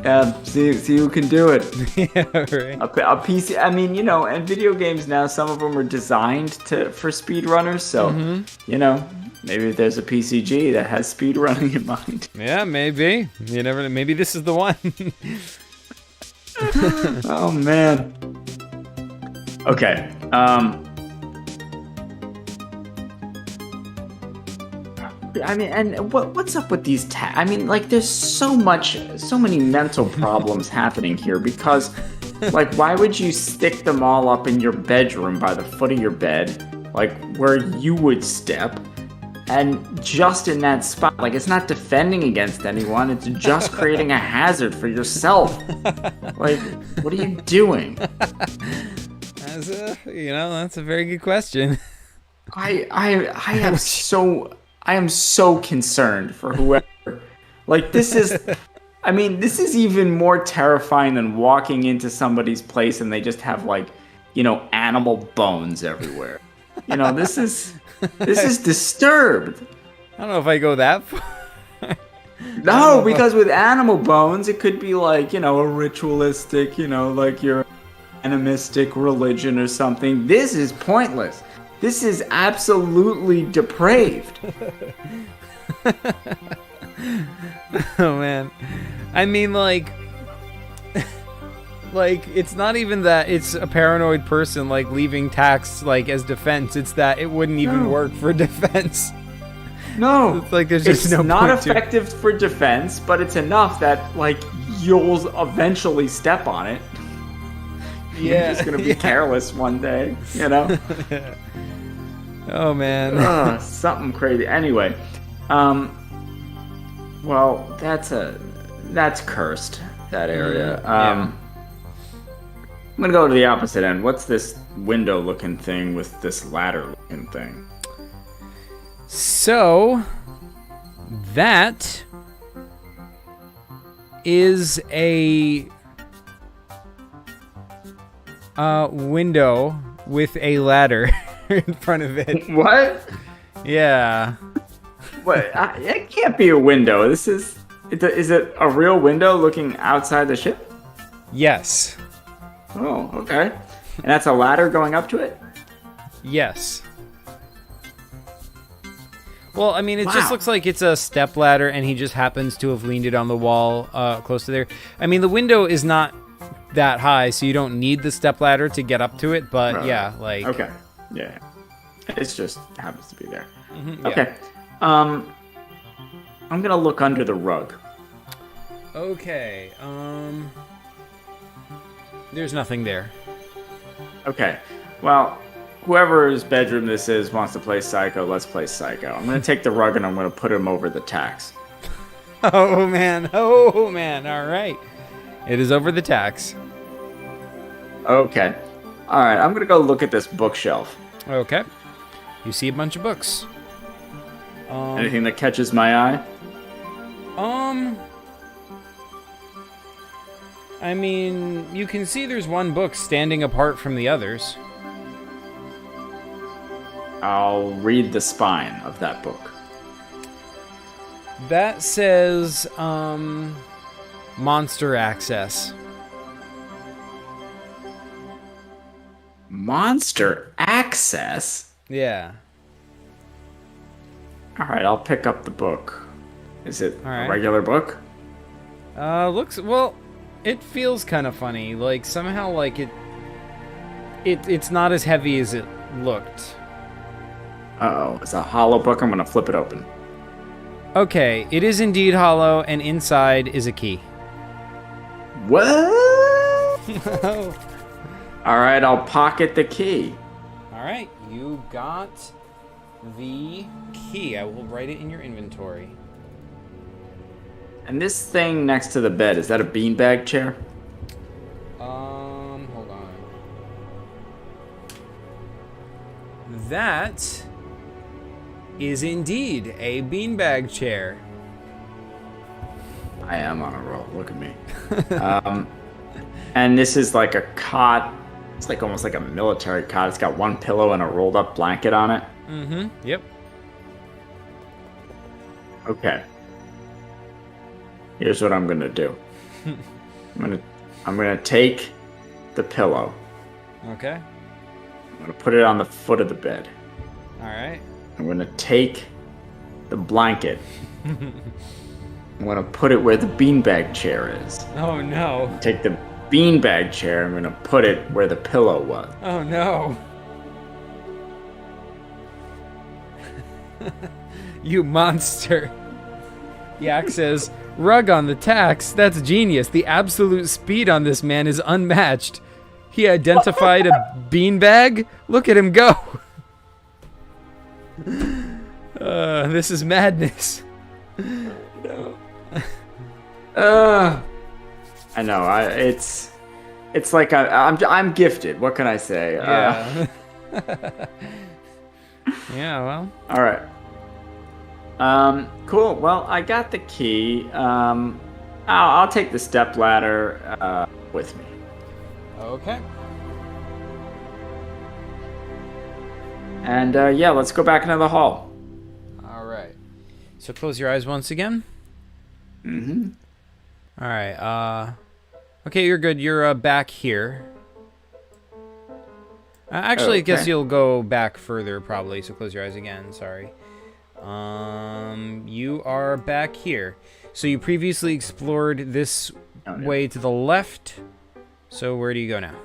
Yeah, see who can do it. Yeah, right. A PC, I mean, and video games now, some of them are designed for speedrunners, so, maybe if there's a PCG that has speedrunning in mind. Yeah, maybe. You never know. Maybe this is the one. Oh, man. Okay, I mean, and what's up with these I mean, like, there's so many mental problems happening here because, like, why would you stick them all up in your bedroom by the foot of your bed, like, where you would step, and just in that spot? Like, it's not defending against anyone, it's just creating a hazard for yourself. Like, what are you doing? That's a very good question. I am so concerned for whoever. Like, this is even more terrifying than walking into somebody's place and they just have, like, animal bones everywhere. This is disturbed. I don't know if I go that far. No, because with animal bones, it could be like, a ritualistic, like your animistic religion or something. This is pointless. This is absolutely depraved. Oh, man. I mean, like, it's not even that it's a paranoid person, like, leaving tacks, like, as defense. It's that it wouldn't even work for defense. No. It's like there's just no point to it. It's not effective for defense, but it's enough that, like, you'll eventually step on it. Yeah. You're just going to be careless one day, Oh, man. Something crazy. Anyway, well, that's cursed, that area. I'm gonna go to the opposite end. What's this window-looking thing with this ladder-looking thing? So, that is a window with a ladder in front of it. What? Yeah. What? It can't be a window. Is it a real window looking outside the ship? Yes. Oh, okay. And that's a ladder going up to it? Yes. Well, I mean, it just looks like it's a step ladder, and he just happens to have leaned it on the wall close to there. I mean, the window is not that high, so you don't need the step ladder to get up to it, but yeah, like... Okay. Yeah. It just happens to be there. Mm-hmm, okay. I'm gonna look under the rug. Okay, there's nothing there. Okay. Well, whoever's bedroom this is wants to play Psycho, let's play Psycho. I'm gonna take the rug and I'm gonna put him over the tacks. Oh, man. All right. It is over the tacks. Okay. Alright, I'm gonna go look at this bookshelf. Okay. You see a bunch of books. Anything that catches my eye? I mean, you can see there's one book standing apart from the others. I'll read the spine of that book. That says, Monster Access. Monster Access? Yeah. Alright, I'll pick up the book. Is it All right. a regular book? Well, it feels kind of funny. Like, somehow, like, it's not as heavy as it looked. Uh-oh, it's a hollow book. I'm gonna flip it open. Okay, it is indeed hollow, and inside is a key. What? Alright, I'll pocket the key. Alright, you got the key. I will write it in your inventory. And this thing next to the bed, is that a beanbag chair? Hold on. That is indeed a beanbag chair. I am on a roll. Look at me. And this is like a cot. It's like almost like a military cot. It's got one pillow and a rolled up blanket on it. Mm-hmm. Yep. Okay. Here's what I'm gonna do. I'm gonna take the pillow. Okay. I'm gonna put it on the foot of the bed. All right. I'm gonna take the blanket. I'm gonna put it where the beanbag chair is. Oh no. Take the beanbag chair. I'm gonna put it where the pillow was. Oh no. You monster. Yak says, rug on the tax. That's genius. The absolute speed on this man is unmatched. He identified a beanbag? Look at him go. This is madness. No. I know. It's like I'm gifted. What can I say? Yeah. Yeah. Well. All right. Cool. Well, I got the key. I'll take the step ladder with me. Okay. And yeah, let's go back into the hall. All right. So close your eyes once again. Mm-hmm. All right. Okay, you're good. You're back here. Actually, I guess you'll go back further probably. So close your eyes again. Sorry. You are back here. So you previously explored this way to the left. So where do you go now?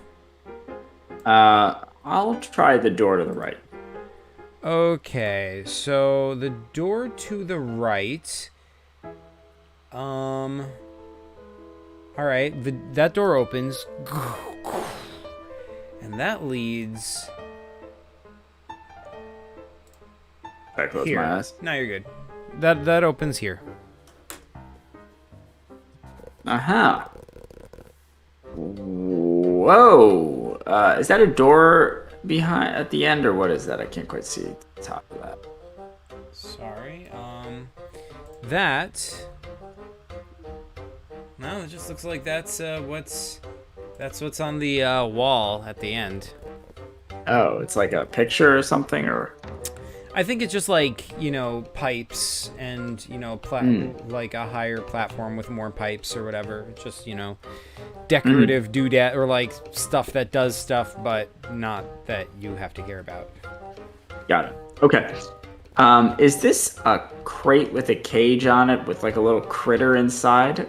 I'll try the door to the right. Okay, so the door to the right. All right, that door opens, and that leads. I close here. my eyes. No, you're good. That opens here. Aha. Whoa. Is that a door behind at the end, or what is that? I can't quite see the top of that. Sorry. That. No, it just looks like that's what's on the wall at the end. Oh, it's like a picture or something, or. I think it's just like, pipes and, like a higher platform with more pipes or whatever. It's just, decorative doodad or like stuff that does stuff, but not that you have to care about. Got it. Okay. Is this a crate with a cage on it with like a little critter inside?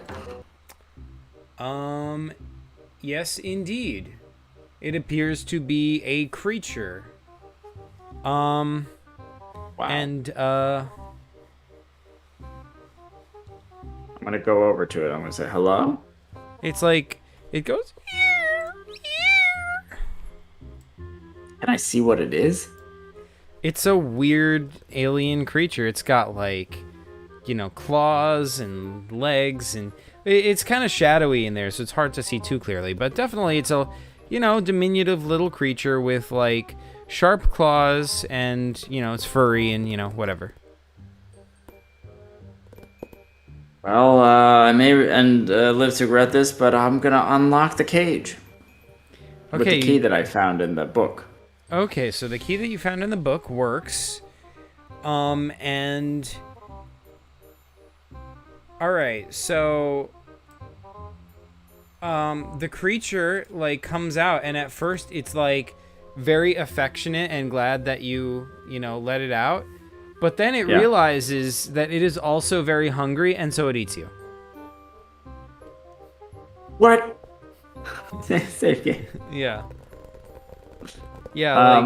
Yes, indeed. It appears to be a creature. Wow. And, I'm gonna go over to it. I'm gonna say hello. It's like, it goes... Can I see what it is? It's a weird alien creature. It's got, like, claws and legs, and it's kind of shadowy in there, so it's hard to see too clearly. But definitely it's a, diminutive little creature with, like, sharp claws, and, it's furry and, whatever. Well, I may live to regret this, but I'm gonna unlock the cage. Okay. With the key that I found in the book. Okay, so the key that you found in the book works. And... Alright, so... the creature, like, comes out, and at first it's, like, very affectionate and glad that you, let it out. But then it realizes that it is also very hungry, and so it eats you. What? Safe game. Yeah. Yeah,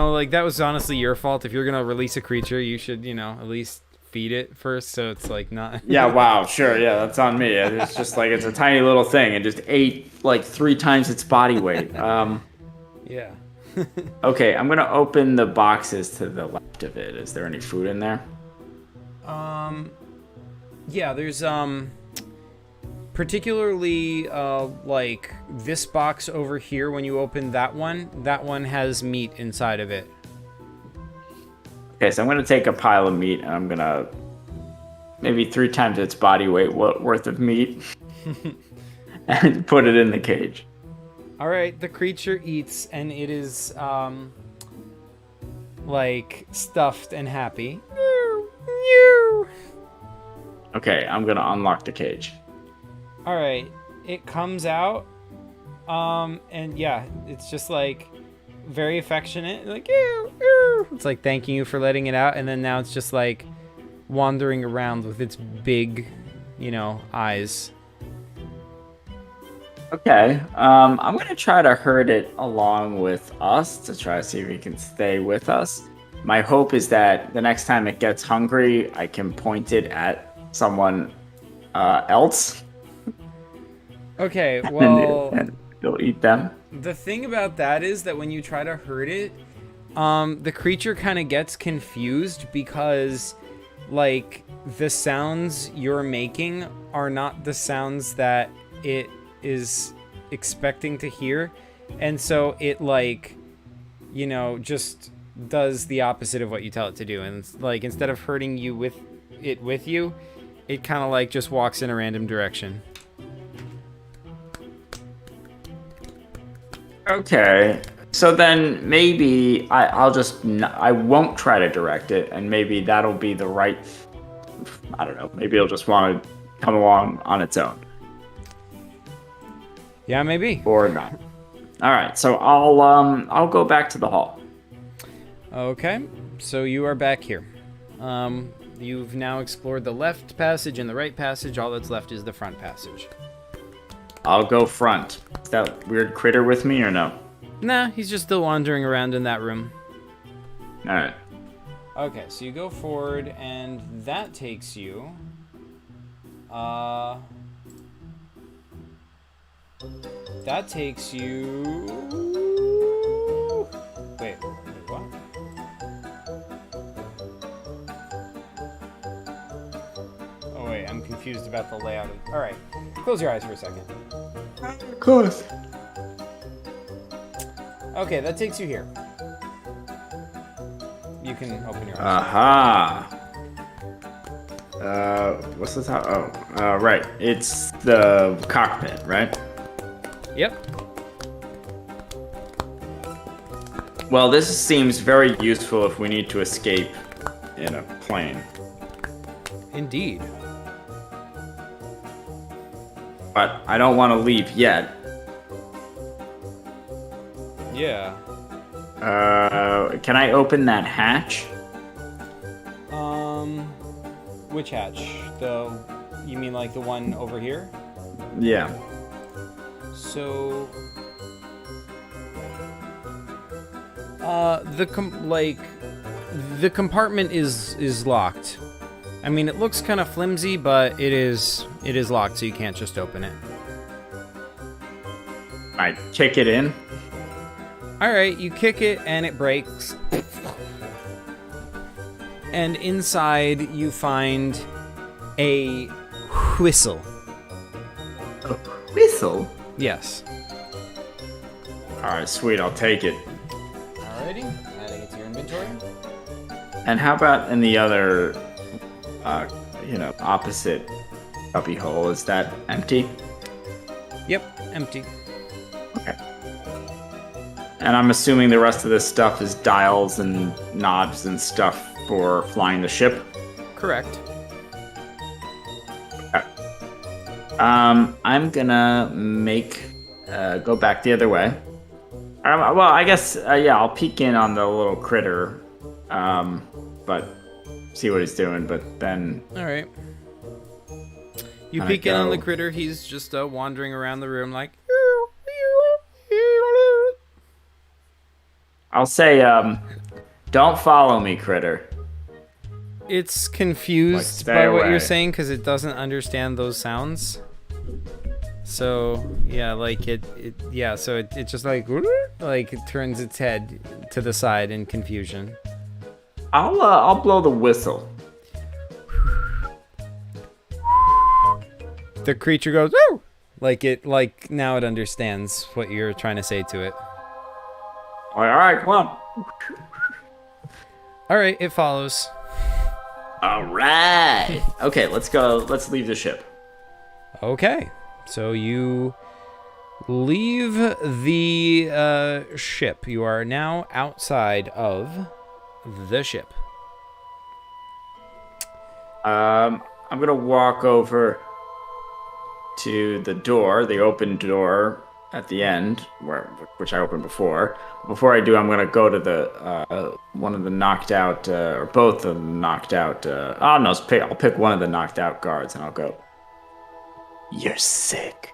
like, that was honestly your fault. If you're gonna release a creature, you should, at least feed it first, so it's, like, not... Yeah, wow, sure, yeah, that's on me. It's just, like, it's a tiny little thing. It just ate, like, 3 times its body weight. Yeah. Okay, I'm gonna open the boxes to the left of it. Is there any food in there? Yeah, there's, particularly, like, this box over here, when you open that one has meat inside of it. Okay, so I'm gonna take a pile of meat, and I'm gonna... maybe 3 times its body weight worth of meat. And put it in the cage. Alright, the creature eats, and it is, like, stuffed and happy. Okay, I'm gonna unlock the cage. Alright, it comes out, and yeah, it's just, like, very affectionate, like, ew, ew. It's like thanking you for letting it out, and then now it's just, like, wandering around with its big, eyes. Okay, I'm gonna try to herd it along with us to try to see if he can stay with us. my hope is that the next time it gets hungry, I can point it at someone else. Okay, well, and it'll eat them. the thing about that is that when you try to hurt it, the creature kind of gets confused because, like, the sounds you're making are not the sounds that it is expecting to hear. And so it, like, you know, just does the opposite of what you tell it to do. And, like, instead of hurting you with you, it kind of, like, just walks in a random direction. Okay. So then maybe I won't try to direct it, and maybe that'll be the right. I don't know. Maybe it'll just want to come along on its own. Yeah, maybe. Or not. All right. So I'll go back to the hall. Okay. So you are back here. You've now explored the left passage and the right passage. All that's left is the front passage. I'll go front. Is that weird critter with me or no? Nah, he's just still wandering around in that room. All right. Okay, so you go forward, and that takes you... That takes you... Wait, what? Oh, wait, I'm confused about the layout. Alright, close your eyes for a second. Of course. Okay, that takes you here. You can open your eyes. Aha. What's this? Right. It's the cockpit, right? Yep. Well, this seems very useful if we need to escape in a plane. Indeed. But I don't want to leave yet. Yeah. Can I open that hatch? Which hatch? You mean like the one over here? Yeah. So, the compartment is locked. I mean, it looks kind of flimsy, but it is locked, so you can't just open it. I kick it in. All right, you kick it and it breaks. And inside you find a whistle. A whistle? Yes. All right, sweet. I'll take it. Alrighty, adding it to your inventory. And how about in the other, opposite cubby hole? Is that empty? Yep, empty. Okay. And I'm assuming the rest of this stuff is dials and knobs and stuff for flying the ship? Correct. Okay. I'm gonna go back the other way. Well, I guess, I'll peek in on the little critter, but see what he's doing, but then... Alright. You peek in on the critter, he's just wandering around the room like... I'll say, don't follow me, critter. It's confused by what you're saying because it doesn't understand those sounds. So, yeah, like it just like it turns its head to the side in confusion. I'll blow the whistle. The creature goes, "Woo!" Like now it understands what you're trying to say to it. All right, come on. All right, it follows. All right. Okay, let's go. Let's leave the ship. Okay, so you leave the ship. You are now outside of the ship. I'm gonna walk over to the door, the open door at the end, which I opened before. Before I do, I'm gonna go to the one of the knocked out, or both of them knocked out. I'll pick one of the knocked out guards, and I'll go. You're sick.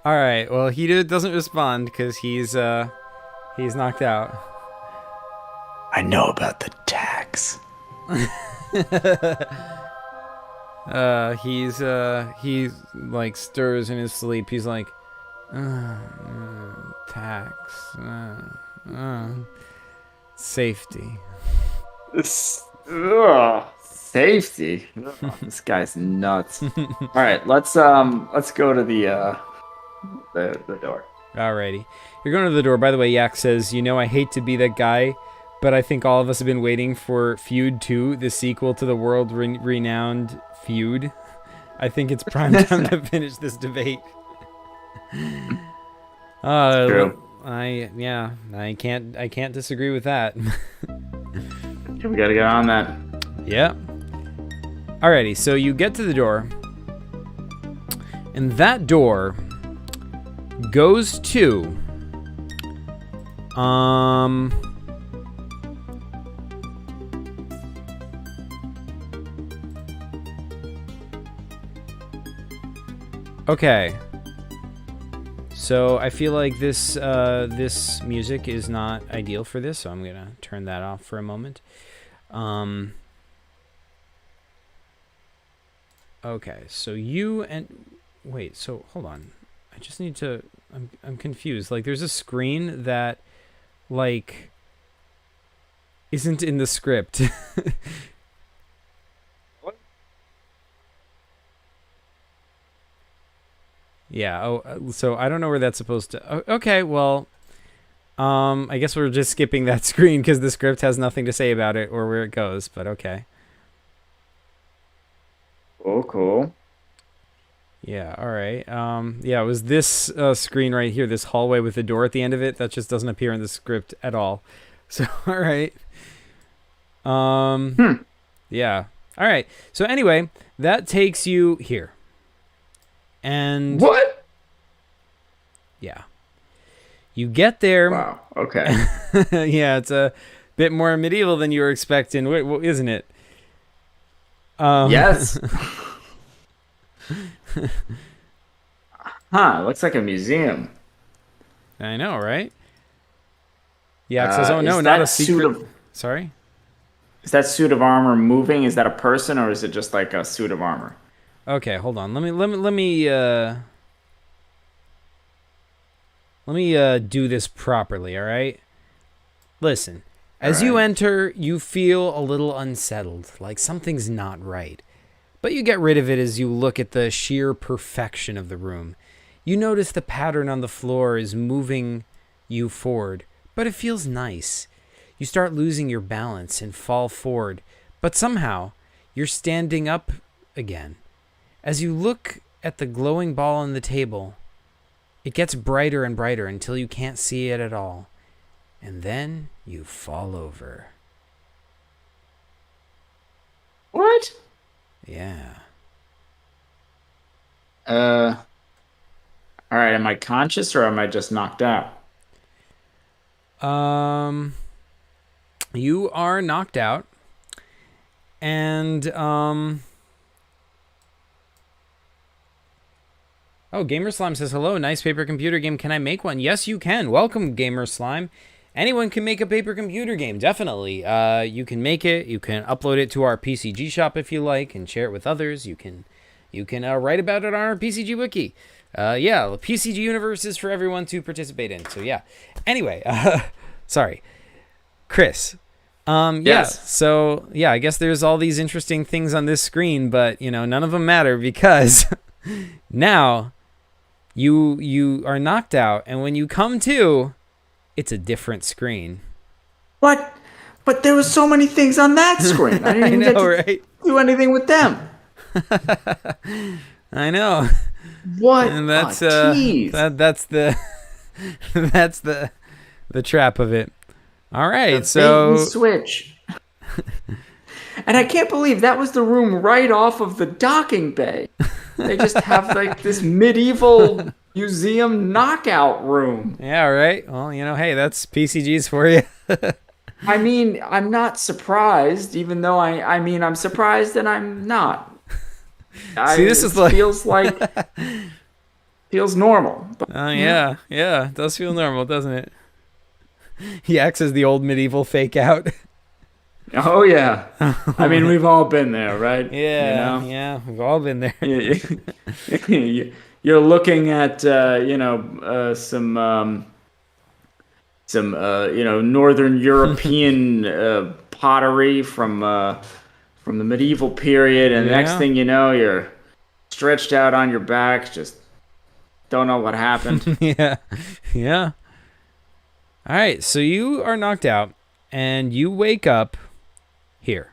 All right. Well, he doesn't respond because he's knocked out. I know about the tax. He like stirs in his sleep. He's like, tax, safety. Safety. Ugh, this guy's nuts. All right, let's go to the door. Alrighty, you're going to the door. By the way, Yak says, I hate to be that guy, but I think all of us have been waiting for Feud 2, the sequel to the world-renowned Feud. I think it's prime time to finish this debate. True. I can't disagree with that. Okay, we gotta get on that. Yeah. Alrighty, so you get to the door, and that door goes to okay. So I feel like this music is not ideal for this, so I'm gonna turn that off for a moment. Okay, so wait, so hold on. I just need to I'm confused. Like there's a screen that like isn't in the script. What? Yeah, so I don't know where that's supposed to okay, well I guess we're just skipping that screen because the script has nothing to say about it or where it goes, but okay. Oh, cool. Yeah, all right. Yeah, it was this screen right here, this hallway with the door at the end of it. That just doesn't appear in the script at all. So, all right. Yeah. All right. So anyway, that takes you here. And what? Yeah. You get there. Wow. Okay. Yeah, it's a bit more medieval than you were expecting, isn't it? Yes. Huh, looks like a museum. I know, right? Yeah, it says, oh no, not a secret. Sorry? Is that suit of armor moving? Is that a person or is it just like a suit of armor? Okay, hold on. Let me do this properly, all right? Listen, as you enter, you feel a little unsettled, like something's not right. But you get rid of it as you look at the sheer perfection of the room. You notice the pattern on the floor is moving you forward, but it feels nice. You start losing your balance and fall forward, but somehow you're standing up again. As you look at the glowing ball on the table, it gets brighter and brighter until you can't see it at all. And then you fall over. What? Yeah. All right, am I conscious or am I just knocked out? You are knocked out. And, oh, Gamer Slime says, hello, nice paper computer game. Can I make one? Yes, you can. Welcome, Gamer Slime. Anyone can make a paper computer game, definitely. You can make it. You can upload it to our PCG shop if you like and share it with others. You can write about it on our PCG wiki. Yeah, the PCG universe is for everyone to participate in. So yeah. Anyway, sorry, Chris. Yes. Yeah. So yeah, I guess there's all these interesting things on this screen, but none of them matter because now you are knocked out, and when you come to, it's a different screen. What? But there were so many things on that screen. I didn't even get to do anything with them. I know. What? And that's that's the that's the trap of it. All right, so bait and switch. And I can't believe that was the room right off of the docking bay. They just have like this medieval museum knockout room. Yeah, right. Well, hey, that's PCGs for you. I mean, I'm not surprised, even though I'm surprised and I'm not. See, this is feels normal. Oh yeah, it does feel normal, doesn't it? He acts as the old medieval fake out. Oh yeah. I mean, we've all been there, right? Yeah, You know? yeah, we've all been there. You're looking at some Northern European pottery from the medieval period, and the next thing you know, you're stretched out on your back, just don't know what happened. Yeah. All right, so you are knocked out, and you wake up here.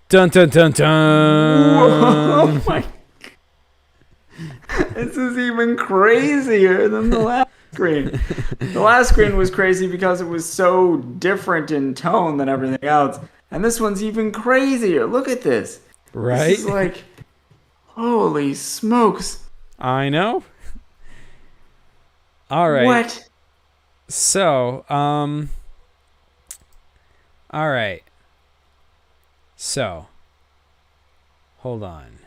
Dun dun dun dun. Whoa, my! This is even crazier than the last screen. The last screen was crazy because it was so different in tone than everything else, and this one's even crazier. Look at this. Right? This is like, holy smokes! I know. All right. What? So, all right. So, hold on.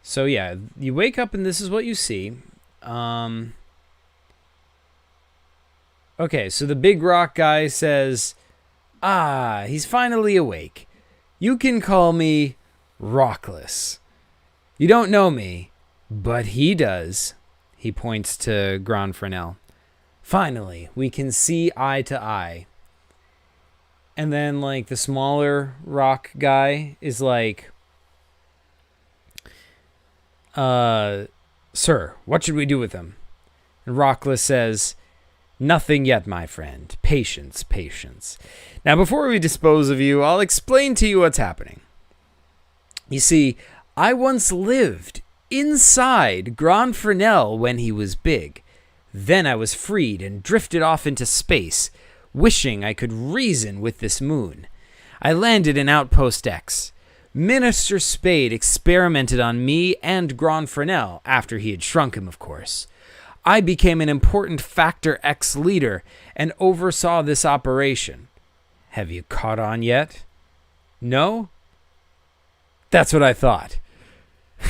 So yeah, you wake up and this is what you see. Okay, so the big rock guy says, he's finally awake. You can call me Rockless. You don't know me, but he does. He points to Gron-Fresnell. Finally, we can see eye to eye. And then, like, the smaller rock guy is like, sir, what should we do with him? And Rockless says, nothing yet, my friend. Patience, patience. Now, before we dispose of you, I'll explain to you what's happening. You see, I once lived inside Gron-Fresnell when he was big. Then I was freed and drifted off into space, wishing I could reason with this moon. I landed in Outpost X. Minister Spade experimented on me and Gron-Fresnell, after he had shrunk him, of course. I became an important Factor X leader and oversaw this operation. Have you caught on yet? No? That's what I thought.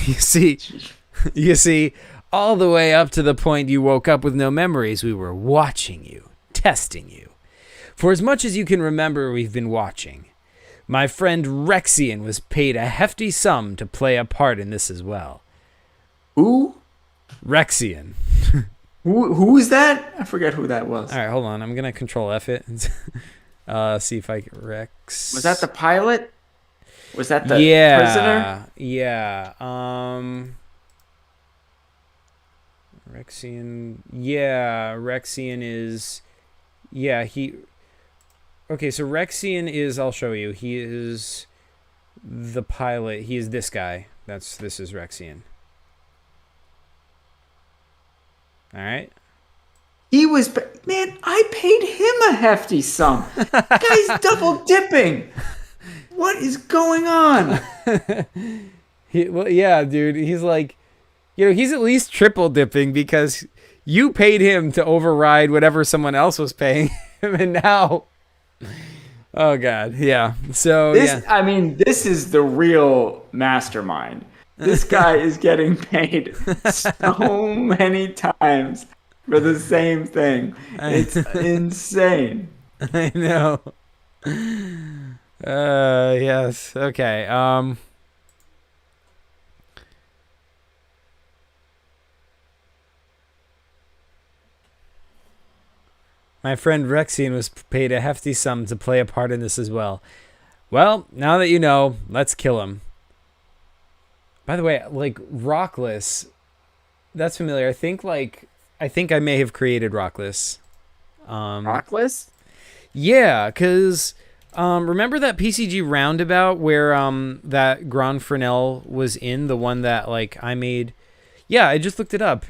You see, all the way up to the point you woke up with no memories, we were watching you, testing you. For as much as you can remember, we've been watching. My friend Rexian was paid a hefty sum to play a part in this as well. Who? Rexian. Who is that? I forget who that was. All right, hold on. I'm going to control F it. See if I can... Rex... Was that the pilot? Was that the prisoner? Yeah. Rexian... Yeah, Rexian is... Yeah, he... Okay, so Rexian is... I'll show you. He is the pilot. He is this guy. This is Rexian. All right. He was... Man, I paid him a hefty sum. Guy's double dipping. What is going on? Well, yeah, dude. He's like... he's at least triple dipping because you paid him to override whatever someone else was paying him, and now... Oh, God. Yeah. So, I mean, this is the real mastermind. This guy is getting paid so many times for the same thing. It's insane. I know. Yes. Okay. My friend Rexian was paid a hefty sum to play a part in this as well. Well, now that you know, let's kill him. By the way, like, Rockless, that's familiar. I think I may have created Rockless. Rockless? Yeah, because remember that PCG roundabout where that Gron-Fresnell was in, the one that, like, I made? Yeah, I just looked it up.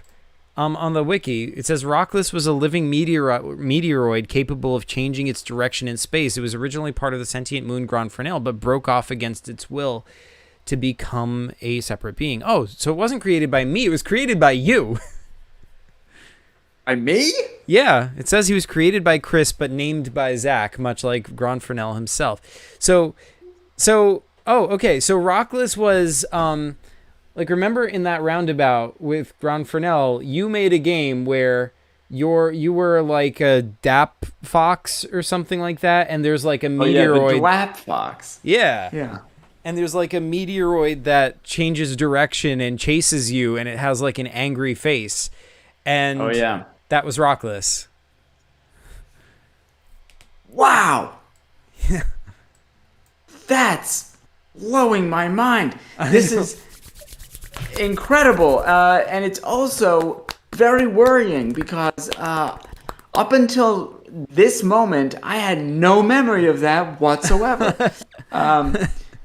On the wiki, it says Rockless was a living meteoroid capable of changing its direction in space. It was originally part of the sentient moon Gron-Fresnell, but broke off against its will to become a separate being. Oh, so it wasn't created by me. It was created by you. By me? Yeah, it says he was created by Chris, but named by Zach, much like Gron-Fresnell himself. So, oh, okay. So Rockless was like remember in that roundabout with Gron-Fresnell, you made a game where you were like a Dap Fox or something like that, and there's like a Oh yeah, the meteoroid. Dwap Fox. Yeah. Yeah. And there's like a meteoroid that changes direction and chases you, and it has like an angry face. Oh And yeah. that was Rockless. Wow. That's blowing my mind. This is incredible, and it's also very worrying because up until this moment, I had no memory of that whatsoever.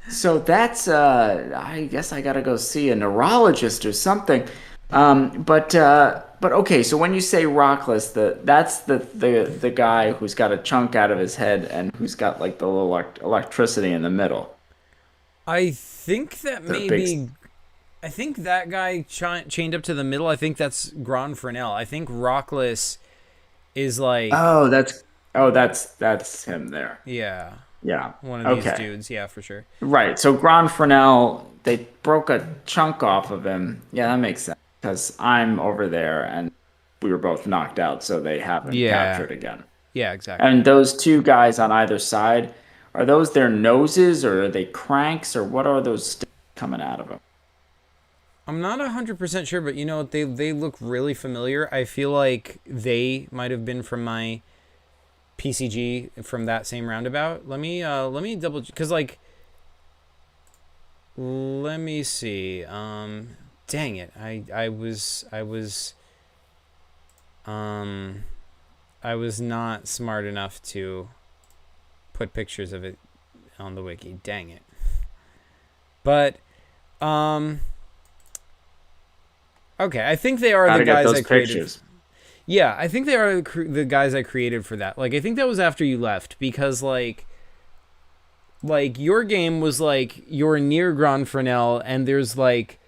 So that's, I guess I gotta go see a neurologist or something. But okay. So when you say Rockless, that's the guy who's got a chunk out of his head and who's got like the little electricity in the middle. I think that The big maybe. I think that guy chained up to the middle. I think that's Gron-Fresnell. I think Rockless is like. That's him there. Yeah. Yeah. One of these Okay. dudes. Yeah, for sure. Right. So Gron-Fresnell, they broke a chunk off of him. Yeah, that makes sense because I'm over there and we were both knocked out, so they haven't Yeah. captured again. Yeah, exactly. And those two guys on either side, are those their noses or are they cranks or what are those sticks coming out of them? I'm not 100% sure, but you know, they look really familiar. I feel like they might have been from my PCG from that same roundabout. Let me double, cuz like let me see. Dang it. Um I was not smart enough to put pictures of it on the wiki. Dang it. But okay, I think they are Gotta the get guys those I created. pictures. Yeah, I think they are the guys I created for that. Like, I think that was after you left because like your game was like you're near Gron-Fresnell and there's like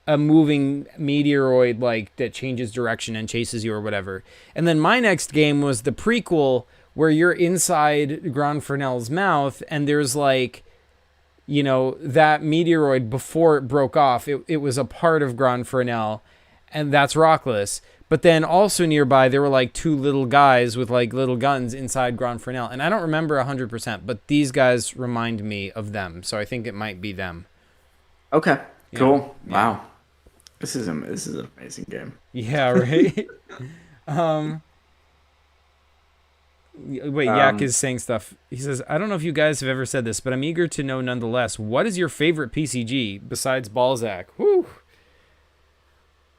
a moving meteoroid like that changes direction and chases you or whatever. And then my next game was the prequel where you're inside Gron-Fresnell's mouth and there's like that meteoroid before it broke off. It was a part of Gron-Fresnell, and that's Rockless. But then also nearby, there were like two little guys with like little guns inside Gron-Fresnell. And I don't remember 100%, but these guys remind me of them. So I think it might be them. Okay. Cool. Yeah. Wow. This is an amazing game. Yeah, right? Wait, Yak is saying stuff. He says, I don't know if you guys have ever said this, but I'm eager to know nonetheless. What is your favorite PCG besides Balzac? Whew.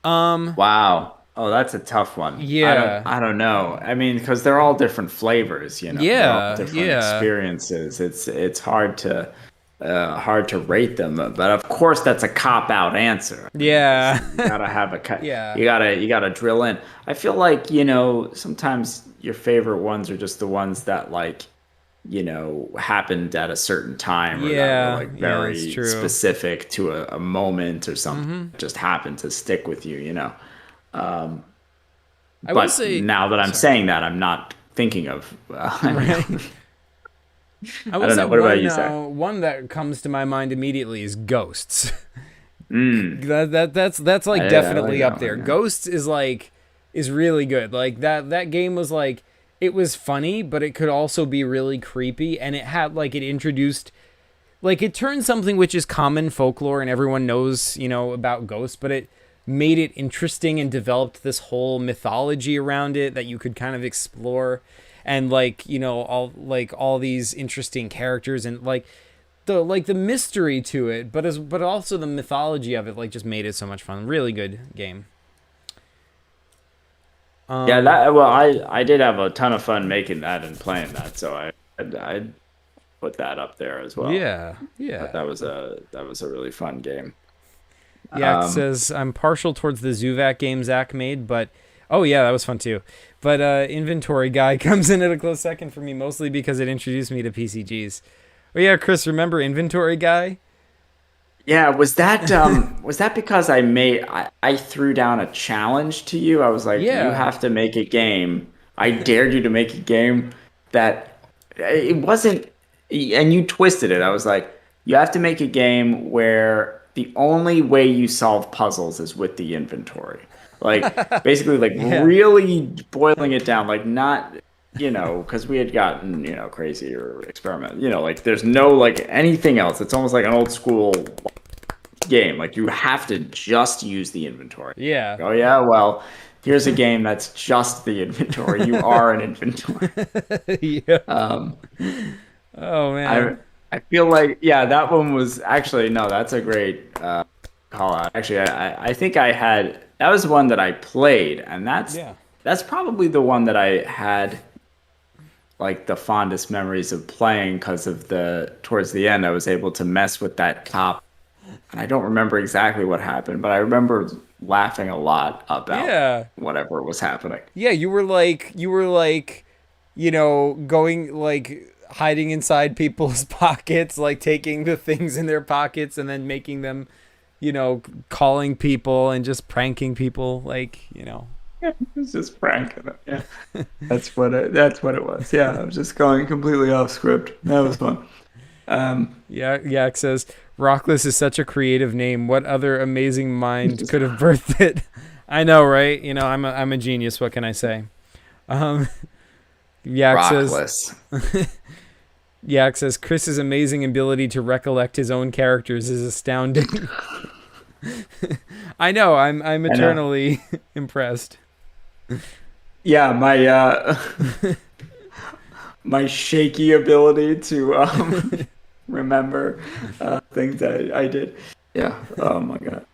Wow. Oh, that's a tough one. Yeah. I don't know. I mean, because they're all different flavors, They're Yeah, all different yeah. experiences. It's hard to rate them, but of course that's a cop out answer. Yeah. You gotta have a Yeah. you gotta drill in. I feel like sometimes your favorite ones are just the ones that happened at a certain time or that were like very that's true. specific to a moment or something that just happened to stick with you. I will But say, now that I'm saying that, I'm not thinking of. I will don't say know. What about you, Zach? one that comes to my mind immediately is Ghosts. Mm. That's like I definitely like up that there. one, yeah. Ghosts is really good. Like that game was like it was funny, but it could also be really creepy, and it had like it introduced like it turned something which is common folklore and everyone knows about ghosts, but it made it interesting and developed this whole mythology around it that you could kind of explore, and all these interesting characters and the mystery to it, but also the mythology of it like just made it so much fun. Really good game. Yeah, I did have a ton of fun making that and playing that, so I put that up there as well. Yeah, But yeah. that was a really fun game. Yak says I'm partial towards the Zuvac game Zach made, but oh yeah, that was fun too. But Inventory Guy comes in at a close second for me, mostly because it introduced me to PCGs. Oh yeah, Chris, remember Inventory Guy? Yeah, was that because I threw down a challenge to you? I was like, Yeah. you have to make a game. I dared you to make a game that it wasn't, and you twisted it. I was like, you have to make a game where the only way you solve puzzles is with the inventory. Like basically like Yeah. really boiling it down, like not, because we had gotten, crazy or experiment, like there's no like anything else. It's almost like an old school game. Like you have to just use the inventory. Yeah. Oh yeah, well, here's a game that's just the inventory. You are an inventory. Yeah. Um, Oh I man. I feel like yeah, that one was actually no, that's a great call out. Actually, I think I had that was one that I played, and Yeah. that's probably the one that I had like the fondest memories of playing because of the towards the end I was able to mess with that top, and I don't remember exactly what happened, but I remember laughing a lot about Yeah. whatever was happening. Yeah, you were like, going like hiding inside people's pockets, like taking the things in their pockets and then making them, calling people and just pranking people, like. Yeah, it was just pranking it. Yeah, that's what it was. Yeah, I was just going completely off script. That was fun. Yeah, Yak says Rockless is such a creative name. What other amazing mind could have birthed it? I know, right? I'm a genius. What can I say? Um, Yak says Rockless. Yak says Chris's amazing ability to recollect his own characters is astounding. I know. I'm I know. eternally impressed. Yeah, my my shaky ability to remember things that I did. Yeah. Oh my God.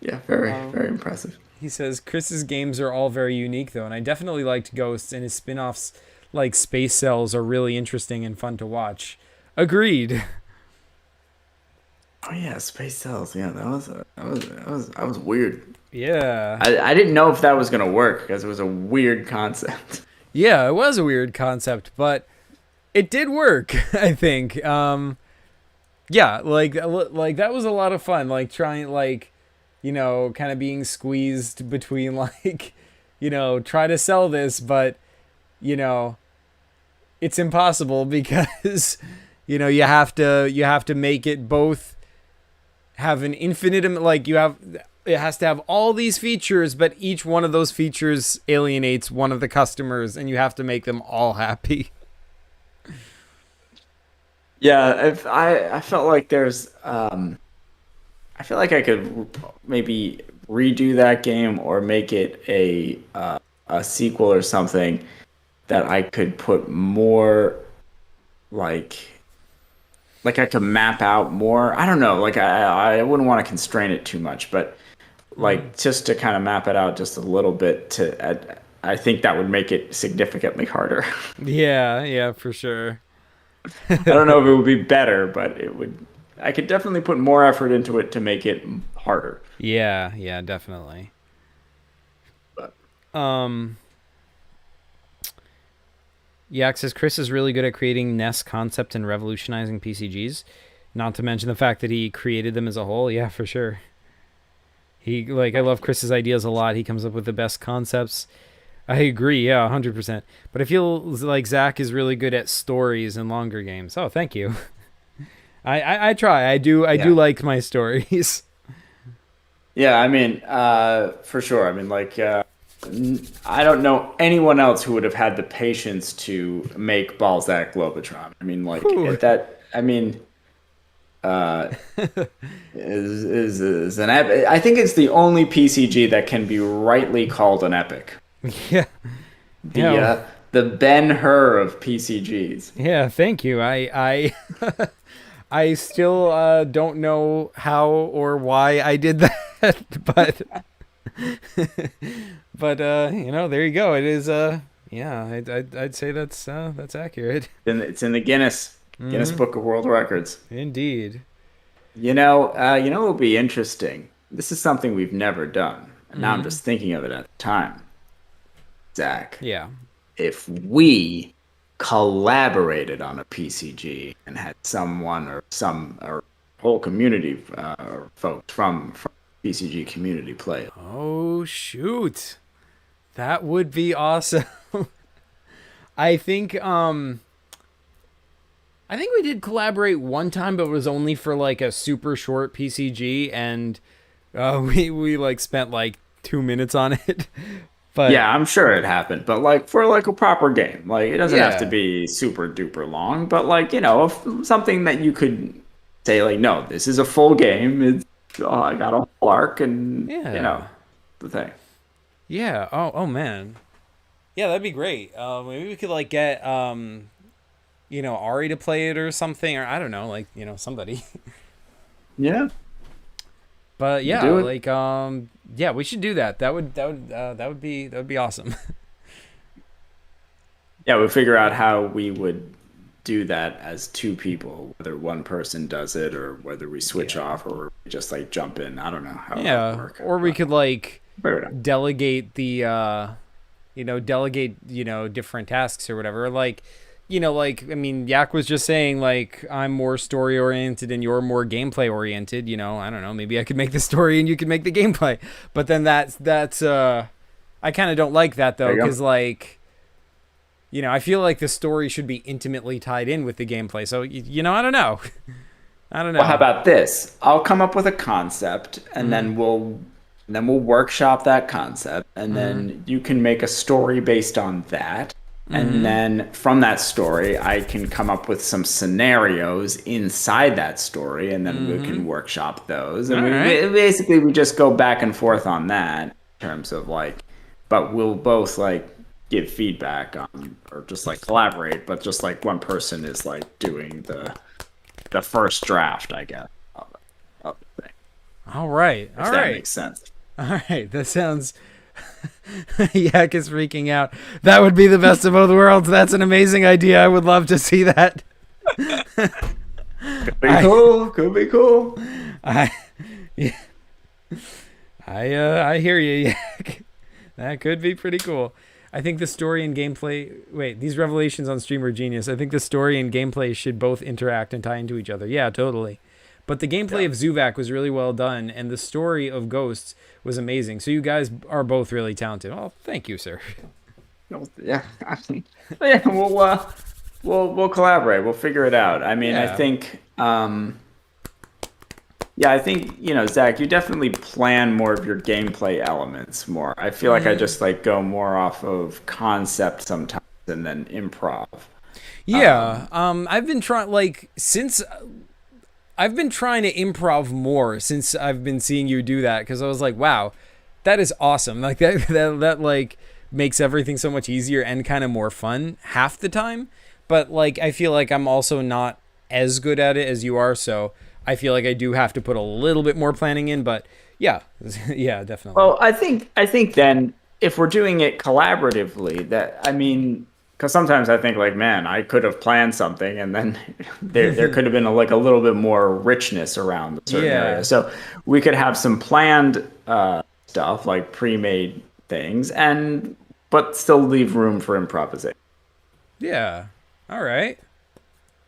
Yeah. Very very impressive. He says Chris's games are all very unique though, and I definitely liked Ghosts, and his spin-offs like Space Cells are really interesting and fun to watch. Agreed. Oh yeah, Space Cells. Yeah, that was weird. Yeah. I didn't know if that was gonna work because it was a weird concept. Yeah, it was a weird concept, but it did work, I think. Yeah, like that was a lot of fun, like trying kind of being squeezed between try to sell this, but you know, it's impossible because you have to make it both have an infinite it has to have all these features, but each one of those features alienates one of the customers, and you have to make them all happy. Yeah, if I felt like I feel like I could maybe redo that game or make it a sequel or something that I could put more like I could map out more. I don't know. Like I wouldn't want to constrain it too much, but like just to kind of map it out just a little bit I think that would make it significantly harder. Yeah, for sure. I don't know if it would be better, but it would. I could definitely put more effort into it to make it harder. Yeah, definitely. But Um, Yak says Chris is really good at creating NES concept and revolutionizing PCGs. Not to mention the fact that he created them as a whole. Yeah, for sure. I love Chris's ideas a lot. He comes up with the best concepts. I agree. Yeah, 100%. But I feel like Zach is really good at stories and longer games. Oh, thank you. I try. I do yeah, like my stories. yeah. I mean, for sure. I mean, like, I don't know anyone else who would have had the patience to make Balzac Globotron. I mean, like Ooh. at that. I mean, uh, is an epic. I think it's the only PCG that can be rightly called an epic. Yeah. The the Ben Hur of PCGs. Yeah, thank you. I I still don't know how or why I did that, but there you go. It is yeah, I'd say that's accurate. And it's in the Guinness Book of World Records. Indeed. What would be interesting? This is something we've never done. And now I'm just thinking of it at the time. Zach, Yeah. if we collaborated on a PCG and had someone or whole community or folks from PCG community play it. Oh shoot. That would be awesome. I think I think we did collaborate one time, but it was only for like a super short PCG, and we like spent like 2 minutes on it. But Yeah, I'm sure it happened, but like for like a proper game, like it doesn't have to yeah, be super duper long, but like something that you could say like, no, this is a full game. It's I got a whole arc, and yeah, the thing. yeah. Oh man, yeah, that'd be great. Maybe we could like get Ari to play it or something, or I don't know, like somebody. Yeah, But we'll yeah, do it. like yeah, we should do that. That would be awesome. Yeah, we'll figure out how we would do that as two people, whether one person does it or whether we switch Yeah. off or we just like jump in. I don't know how that would Yeah, work. or we But could like figure it out. delegate different tasks or whatever. Like, like I mean, Yak was just saying like I'm more story oriented and you're more gameplay oriented. I don't know. Maybe I could make the story and you could make the gameplay. But then that's I kind of don't like that There though, you go. because like I feel like the story should be intimately tied in with the gameplay. So I don't know. I don't know. Well, how about this? I'll come up with a concept, and then we'll workshop that concept, and then you can make a story based on that. And then from that story, I can come up with some scenarios inside that story, and then we can workshop those. And All right. basically we just go back and forth on that in terms of like, but we'll both like give feedback on, or just like collaborate, but just like one person is like doing the first draft, I guess, of the thing. All right. If All that right. makes sense. All right. That sounds. Yak is freaking out. That would be the best of both worlds. That's an amazing idea. I would love to see that. Could be cool. Could be cool. I, yeah, I hear you, Yak. That could be pretty cool. I think the story and gameplay. Wait, these revelations on stream are genius. I think the story and gameplay should both interact and tie into each other. Yeah, totally. But the gameplay of Zuvak was really well done, and the story of Ghosts was amazing. So you guys are both really talented. Oh, thank you, sir. Yeah. Yeah. We'll collaborate. We'll figure it out. I mean, I Yeah. think. Yeah, I think, Zach, you definitely plan more of your gameplay elements more. I feel like I just like go more off of concept sometimes and then improv. Yeah. I've been trying since I've been trying to improv more since I've been seeing you do that, because I was like, wow, that is awesome. Like that like makes everything so much easier and kind of more fun half the time. But like I feel like I'm also not as good at it as you are, so I feel like I do have to put a little bit more planning in, but yeah. Yeah, definitely. Well, I think then if we're doing it collaboratively, that I mean, because sometimes I think like, man, I could have planned something, and then there could have been like a little bit more richness around a certain Yeah. area. So we could have some planned stuff like pre-made things, and but still leave room for improvisation. Yeah. All right.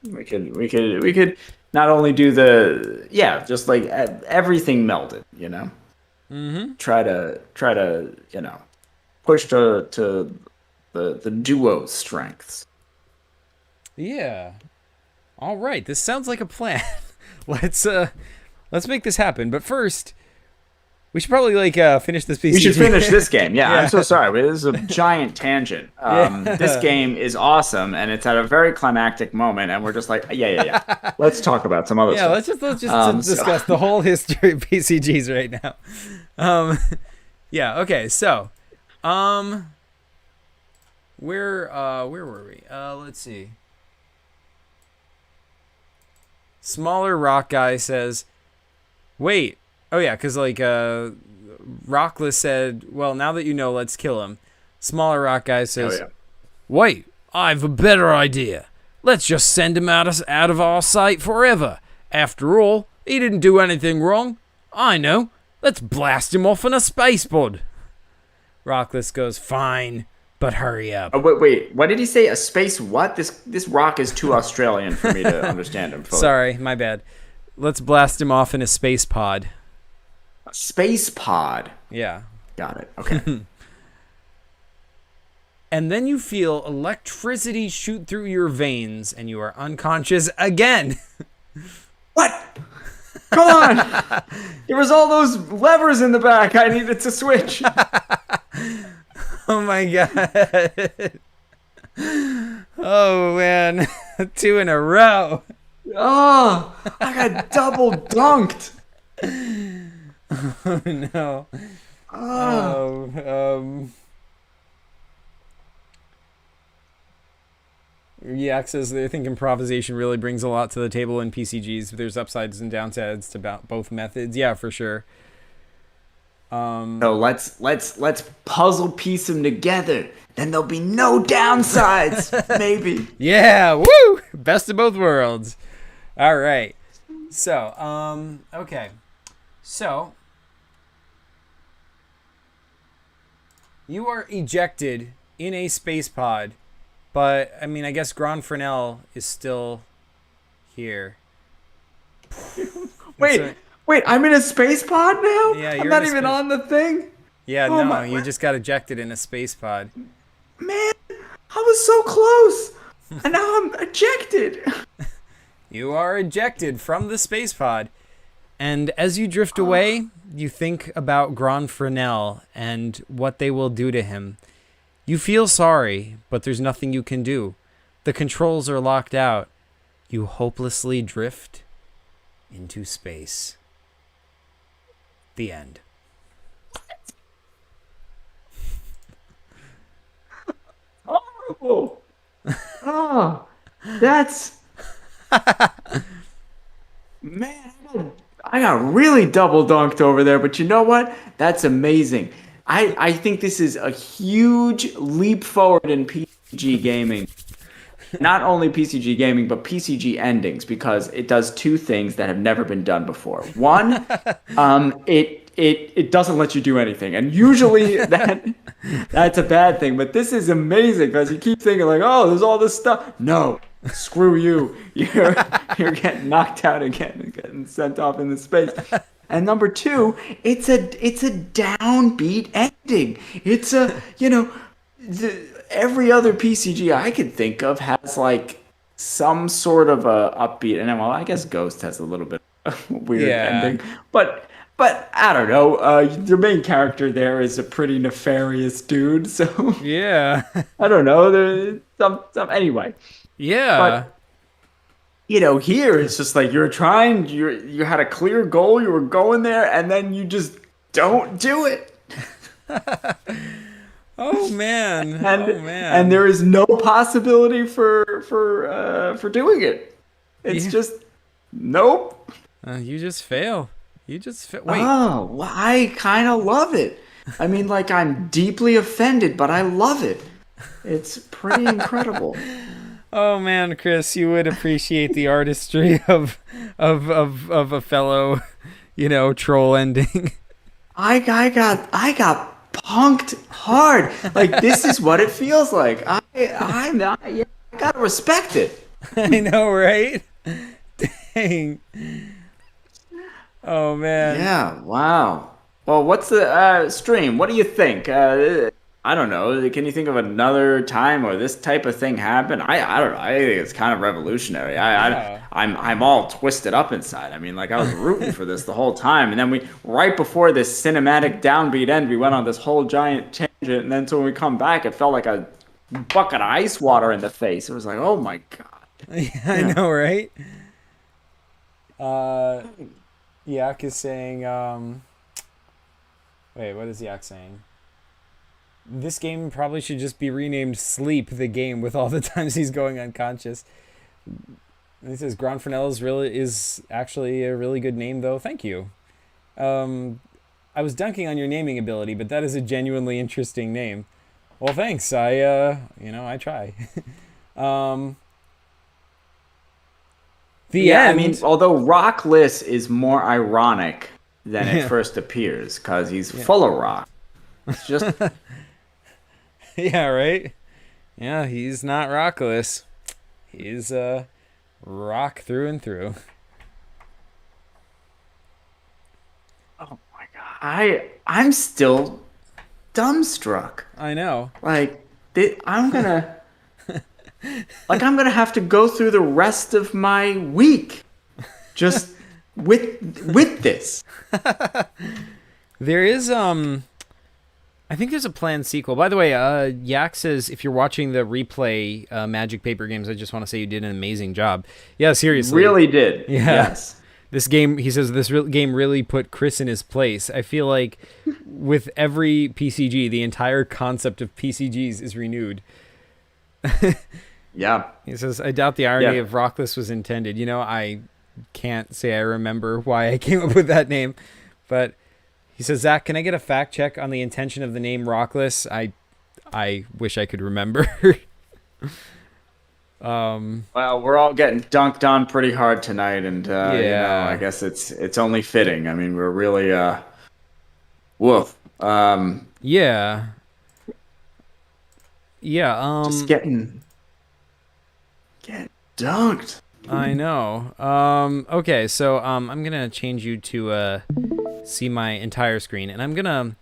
We could not only do just like everything melded, try to push to the duo strengths. Yeah. All right. This sounds like a plan. let's make this happen. But first, we should probably finish this piece. We should finish this game. Yeah, Yeah. I'm so sorry, but this is a giant tangent. This game is awesome, and it's at a very climactic moment, and we're just like, yeah. Let's talk about some other Yeah, stuff. let's just discuss the whole history of PCGs right now. Yeah, okay, so where were we? Let's see. Smaller Rock Guy says, wait. Oh yeah, because Rockless said, well, now that you know, let's kill him. Smaller Rock Guy says, yeah. wait, I've a better idea. Let's just send him out of our sight forever. After all, he didn't do anything wrong. I know. Let's blast him off in a space pod. Rockless goes, fine, but hurry up. Oh, wait. What did he say? A space what? This rock is too Australian for me to understand him. Fully. Sorry, my bad. Let's blast him off in a space pod. A space pod. Yeah. Got it. Okay. And then you feel electricity shoot through your veins, and you are unconscious again. What? Come on! There was all those levers in the back I needed to switch. Oh my god. Oh man. 2 in a row. Oh, I got double dunked. Oh no. Oh, Yak says they think improvisation really brings a lot to the table in PCGs. There's upsides and downsides to both methods. Yeah, for sure. So let's puzzle piece them together. Then there'll be no downsides. Maybe. Yeah, woo! Best of both worlds. All right. So, okay. So, you are ejected in a space pod, but I mean, I guess Gron-Fresnell is still here. Wait, I'm in a space pod now? Yeah, I'm not even on the thing? Yeah, no, you just got ejected in a space pod. Man, I was so close, and now I'm ejected. You are ejected from the space pod, and as you drift away, you think about Gron-Fresnell and what they will do to him. You feel sorry, but there's nothing you can do. The controls are locked out. You hopelessly drift into space. The end. Horrible. Oh, that's... Man, I got really double dunked over there, but you know what? That's amazing. I think this is a huge leap forward in PCG gaming. Not only PCG gaming, but PCG endings, because it does two things that have never been done before. One, it doesn't let you do anything, and usually that's a bad thing. But this is amazing because you keep thinking like, oh, there's all this stuff. No, screw you. You're getting knocked out again and getting sent off into space. And number two, it's a downbeat ending. It's every other PCG I could think of has like some sort of a upbeat, and well, I guess Ghost has a little bit of a weird ending, but I don't know. Your main character there is a pretty nefarious dude, so yeah, I don't know. There's some anyway. Yeah. But, here it's just like you had a clear goal, you were going there, and then you just don't do it. Oh man. And there is no possibility for doing it. It's just nope. You just fail. Wait. Oh, well, I kind of love it. I mean, like, I'm deeply offended, but I love it. It's pretty incredible. Oh man, Chris, you would appreciate the artistry of a fellow, troll ending. I got punked hard. Like, this is what it feels like. I gotta respect it. I know, right? Dang. Oh man. Yeah. Wow. Well, what's the stream? What do you think? I don't know. Can you think of another time where this type of thing happened? I don't know. I think it's kind of revolutionary. I'm all twisted up inside. I mean, like, I was rooting for this the whole time, and then right before this cinematic downbeat end, we went on this whole giant tangent, and then so when we come back, it felt like a bucket of ice water in the face. It was like, oh my god. Yeah, I know, right? Yak is saying, wait, what is Yak saying? This game probably should just be renamed Sleep the Game with all the times he's going unconscious. He says Gron-Fresnell is actually a really good name, though. Thank you. I was dunking on your naming ability, but that is a genuinely interesting name. Well, thanks. I try. The end. I mean, although Rockless is more ironic than it first appears, because he's full of rock. It's just... Yeah, right? Yeah, he's not rockless. He's rock through and through. Oh my god. I'm still dumbstruck. I know. Like, I'm gonna I'm gonna have to go through the rest of my week just with this. There is I think there's a planned sequel. By the way, Yak says if you're watching the replay Magic Paper Games, I just want to say you did an amazing job. Yeah, seriously. Really did. Yeah. Yes. This game, he says, game really put Chris in his place. I feel like with every PCG, the entire concept of PCGs is renewed. Yeah. He says, I doubt the irony of Rockless was intended. You know, I can't say I remember why I came up with that name. But he says, Zach, can I get a fact check on the intention of the name Rockless? I wish I could remember. Well, we're all getting dunked on pretty hard tonight, and I guess it's only fitting. I mean, we're really woof. Yeah. Just getting dunked. I know. Okay, so I'm gonna change you to see my entire screen, and I'm gonna.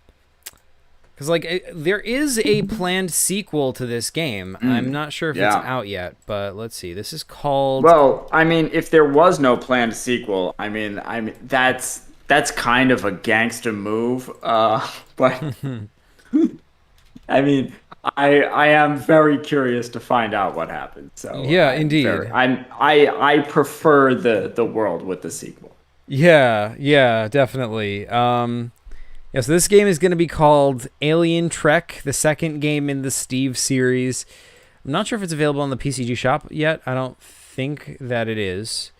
Because, there is a planned sequel to this game. I'm not sure if it's out yet, but let's see. This is called... Well, I mean, if there was no planned sequel, I mean, that's kind of a gangster move. But, I mean, I am very curious to find out what happens. So yeah, indeed. I prefer the world with the sequel. Yeah, definitely. Yeah, so this game is going to be called Alien Trek, the second game in the Steve series. I'm not sure if it's available on the PCG shop yet. I don't think that it is.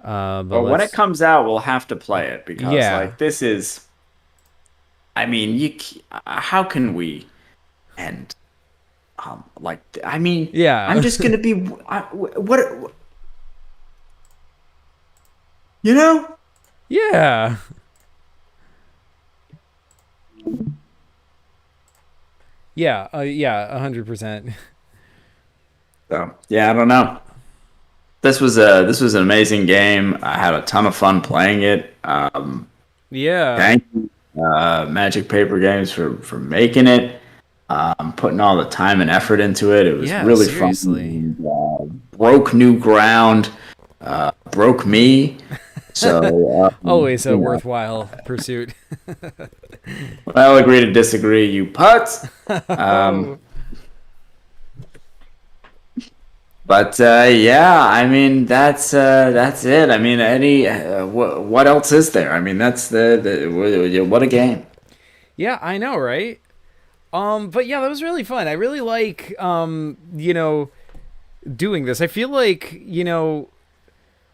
But when it comes out, we'll have to play it because this is... I mean, how can we end? I mean, I'm just going to be... what? You know? Yeah. Yeah, 100%. So yeah, I don't know. This was an amazing game. I had a ton of fun playing it. Thank you, Magic Paper Games for making it. Putting all the time and effort into it. It was really fun. Broke new ground. Broke me. So always a worthwhile pursuit. Well, agree to disagree, you putz. But I mean that's it. I mean, what else is there? I mean, that's what a game. Yeah, I know, right? But yeah, that was really fun. I really like doing this. I feel like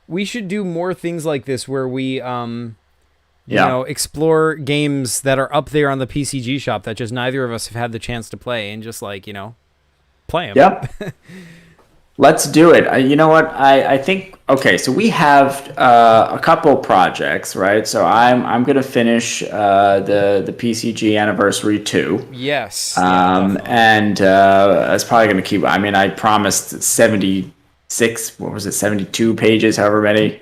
we should do more things like this where we explore games that are up there on the PCG shop that just neither of us have had the chance to play, and just play them. Yep. Let's do it. You know what? I think so we have a couple projects, right? So I'm gonna finish the PCG Anniversary 2. Yes. And that's probably gonna keep. I mean, I promised 76. What was it? 72 pages, however many.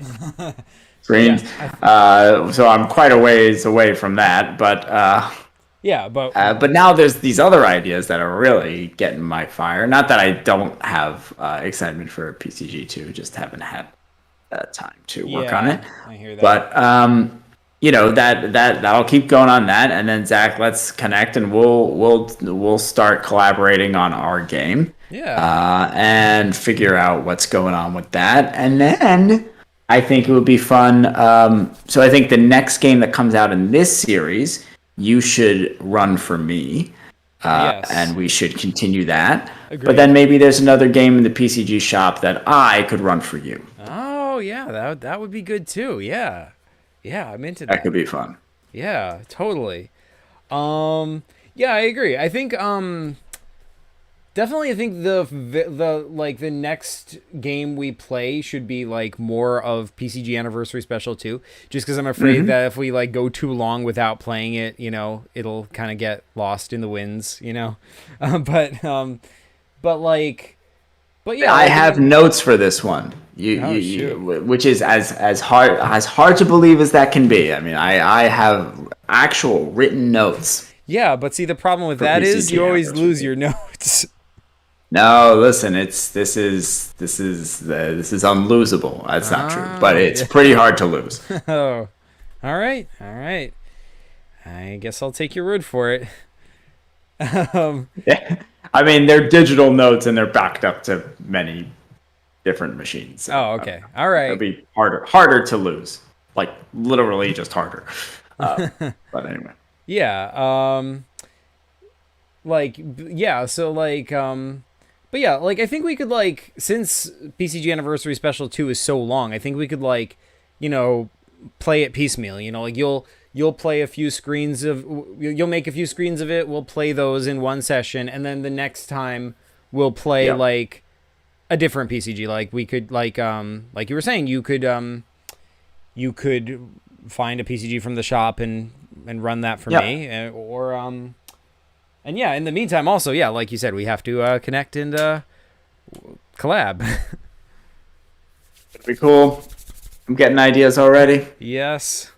Screens. So I'm quite a ways away from that, but but now there's these other ideas that are really getting my fire. Not that I don't have excitement for PCG 2, just haven't had time to work on it. I hear that. But that'll keep going on that, and then Zach, let's connect and we'll start collaborating on our game. Yeah. And figure out what's going on with that, and then I think it would be fun. So I think the next game that comes out in this series, you should run for me, and we should continue that. Agreed. But then maybe there's another game in the PCG shop that I could run for you. Oh yeah, that would be good too. Yeah, I'm into that. That could be fun. Yeah, totally. Yeah, I agree. I think definitely, I think the next game we play should be more of PCG Anniversary Special 2, just because I'm afraid that if we go too long without playing it, it'll kind of get lost in the winds, but yeah, I have notes for this one. Which is as hard to believe as that can be. I mean, I have actual written notes. Yeah, but see, the problem with that is you always lose your notes. No, listen, this is unlosable. That's not true, but it's pretty hard to lose. Oh, all right, all right. I guess I'll take your word for it. Yeah. I mean, they're digital notes and they're backed up to many different machines. So, oh, okay, all right. It'll be harder to lose, like literally just harder. But anyway. Yeah. Like, yeah. So, like, but yeah, like, I think we could, like, since PCG Anniversary Special 2 is so long, I think we could, like, you know, play it piecemeal. You know, like, you'll play a few screens of, you'll make a few screens of it, we'll play those in one session, and then the next time we'll play, like, a different PCG. Like, we could, like you were saying, you could find a PCG from the shop and run that for me, or, and yeah, in the meantime, also, yeah, like you said, we have to connect and collab. It'd be cool. I'm getting ideas already. Yes.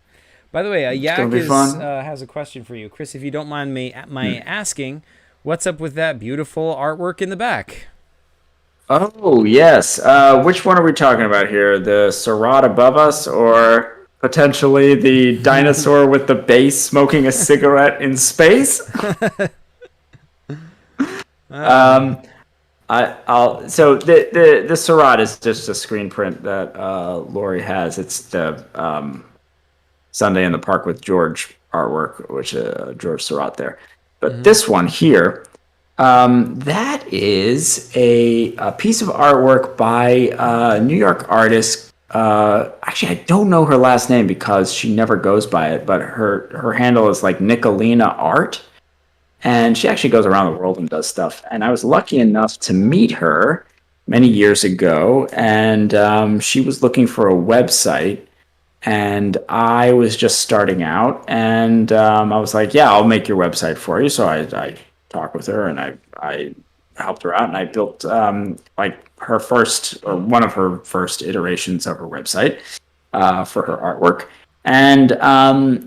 By the way, Yak has a question for you. Chris, if you don't mind my asking, what's up with that beautiful artwork in the back? Oh, yes. Which one are we talking about here? The Surratt above us, or potentially the dinosaur with the base smoking a cigarette in space? So the Surratt is just a screen print that Lori has. It's the Sunday in the Park with George artwork, which George Surratt there. But this one here, that is a piece of artwork by a New York artist. Actually, I don't know her last name because she never goes by it, but her handle is like Nicolina Art. And she actually goes around the world and does stuff. And I was lucky enough to meet her many years ago. And she was looking for a website. And I was just starting out. And I was like, yeah, I'll make your website for you. So I talked with her and I helped her out. And I built like her first, or one of her first iterations of her website for her artwork. And,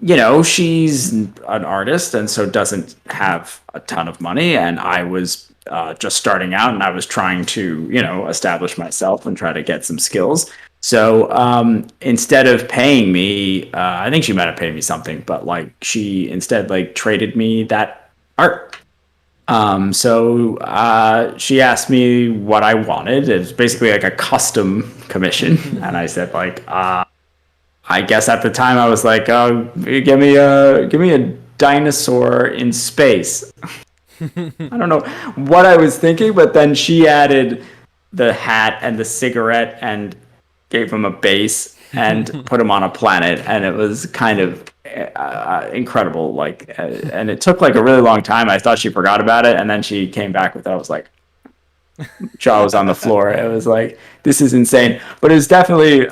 you know, she's an artist and so doesn't have a ton of money. And I was just starting out and I was trying to, you know, establish myself and try to get some skills. So instead of paying me, I think she might have paid me something, but like she instead like traded me that art. So she asked me what I wanted. It was basically like a custom commission. And I said like, I guess at the time I was like, "Oh, give me a dinosaur in space." I don't know what I was thinking, but then she added the hat and the cigarette and gave him a base and put him on a planet, and it was kind of incredible. Like, and it took like a really long time. I thought she forgot about it, and then she came back with it. I was like, jaw was on the floor. It was like, this is insane, but it was definitely.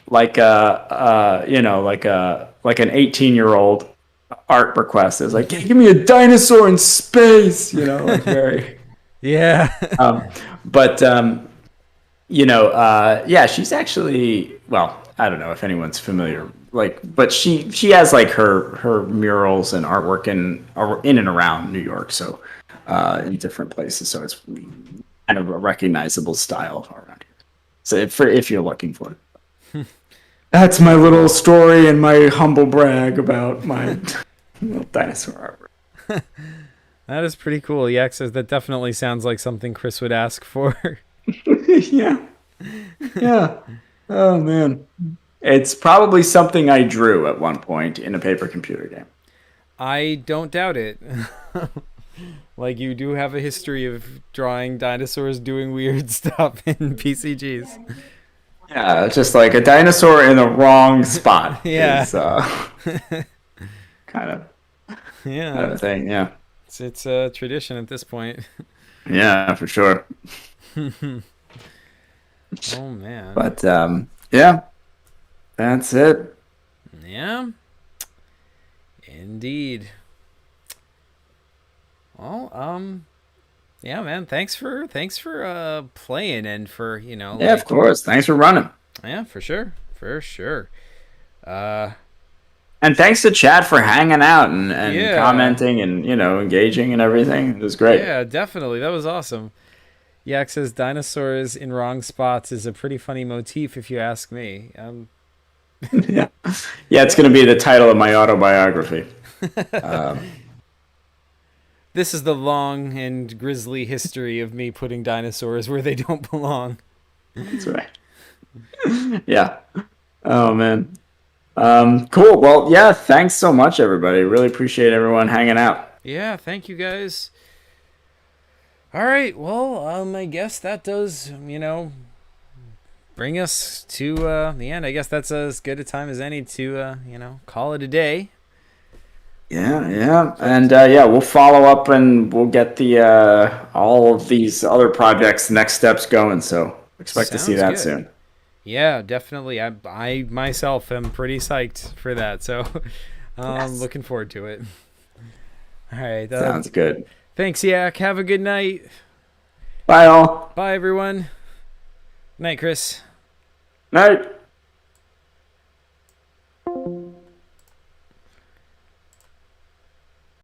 Like you know, like an 18-year-old art request is like, give me a dinosaur in space, you know, like very but you know, yeah, she's actually, well, I don't know if anyone's familiar, like, but she has like her murals and artwork in and around New York, so in different places, so it's kind of a recognizable style around here. So if you're looking for it. That's my little story and my humble brag about my little dinosaur artwork. That is pretty cool. Yak says that definitely sounds like something Chris would ask for. Yeah. Oh, man. It's probably something I drew at one point in a paper computer game. I don't doubt it. Like, you do have a history of drawing dinosaurs doing weird stuff in PCGs. Yeah, just like a dinosaur in the wrong spot. Yeah. Is, kind of a thing, yeah. It's a tradition at this point. Yeah, for sure. Oh, man. But, yeah, that's it. Yeah. Indeed. Well, yeah, man. Thanks for playing and for, you know. Yeah, of course. Thanks for running. Yeah, for sure. For sure. And thanks to Chad for hanging out and Yeah. commenting and, engaging and everything. It was great. Yeah, definitely. That was awesome. Yak says dinosaurs in wrong spots is a pretty funny motif if you ask me. Yeah. Yeah, it's going to be the title of my autobiography. This is the long and grisly history of me putting dinosaurs where they don't belong. That's right. Yeah. Oh, man. Cool. Well, yeah, thanks so much, everybody. Really appreciate everyone hanging out. Yeah, thank you guys. All right, well, I guess that does, bring us to the end. I guess that's as good a time as any to, call it a day. Yeah. And, we'll follow up and we'll get the all of these other projects, next steps going. So expect to see that good. soon. Yeah, definitely. I myself am pretty psyched for that. So Yes. looking forward to it. All right. Sounds good. Thanks, Yak. Have a good night. Bye, all. Bye, everyone. Night, Chris. Night.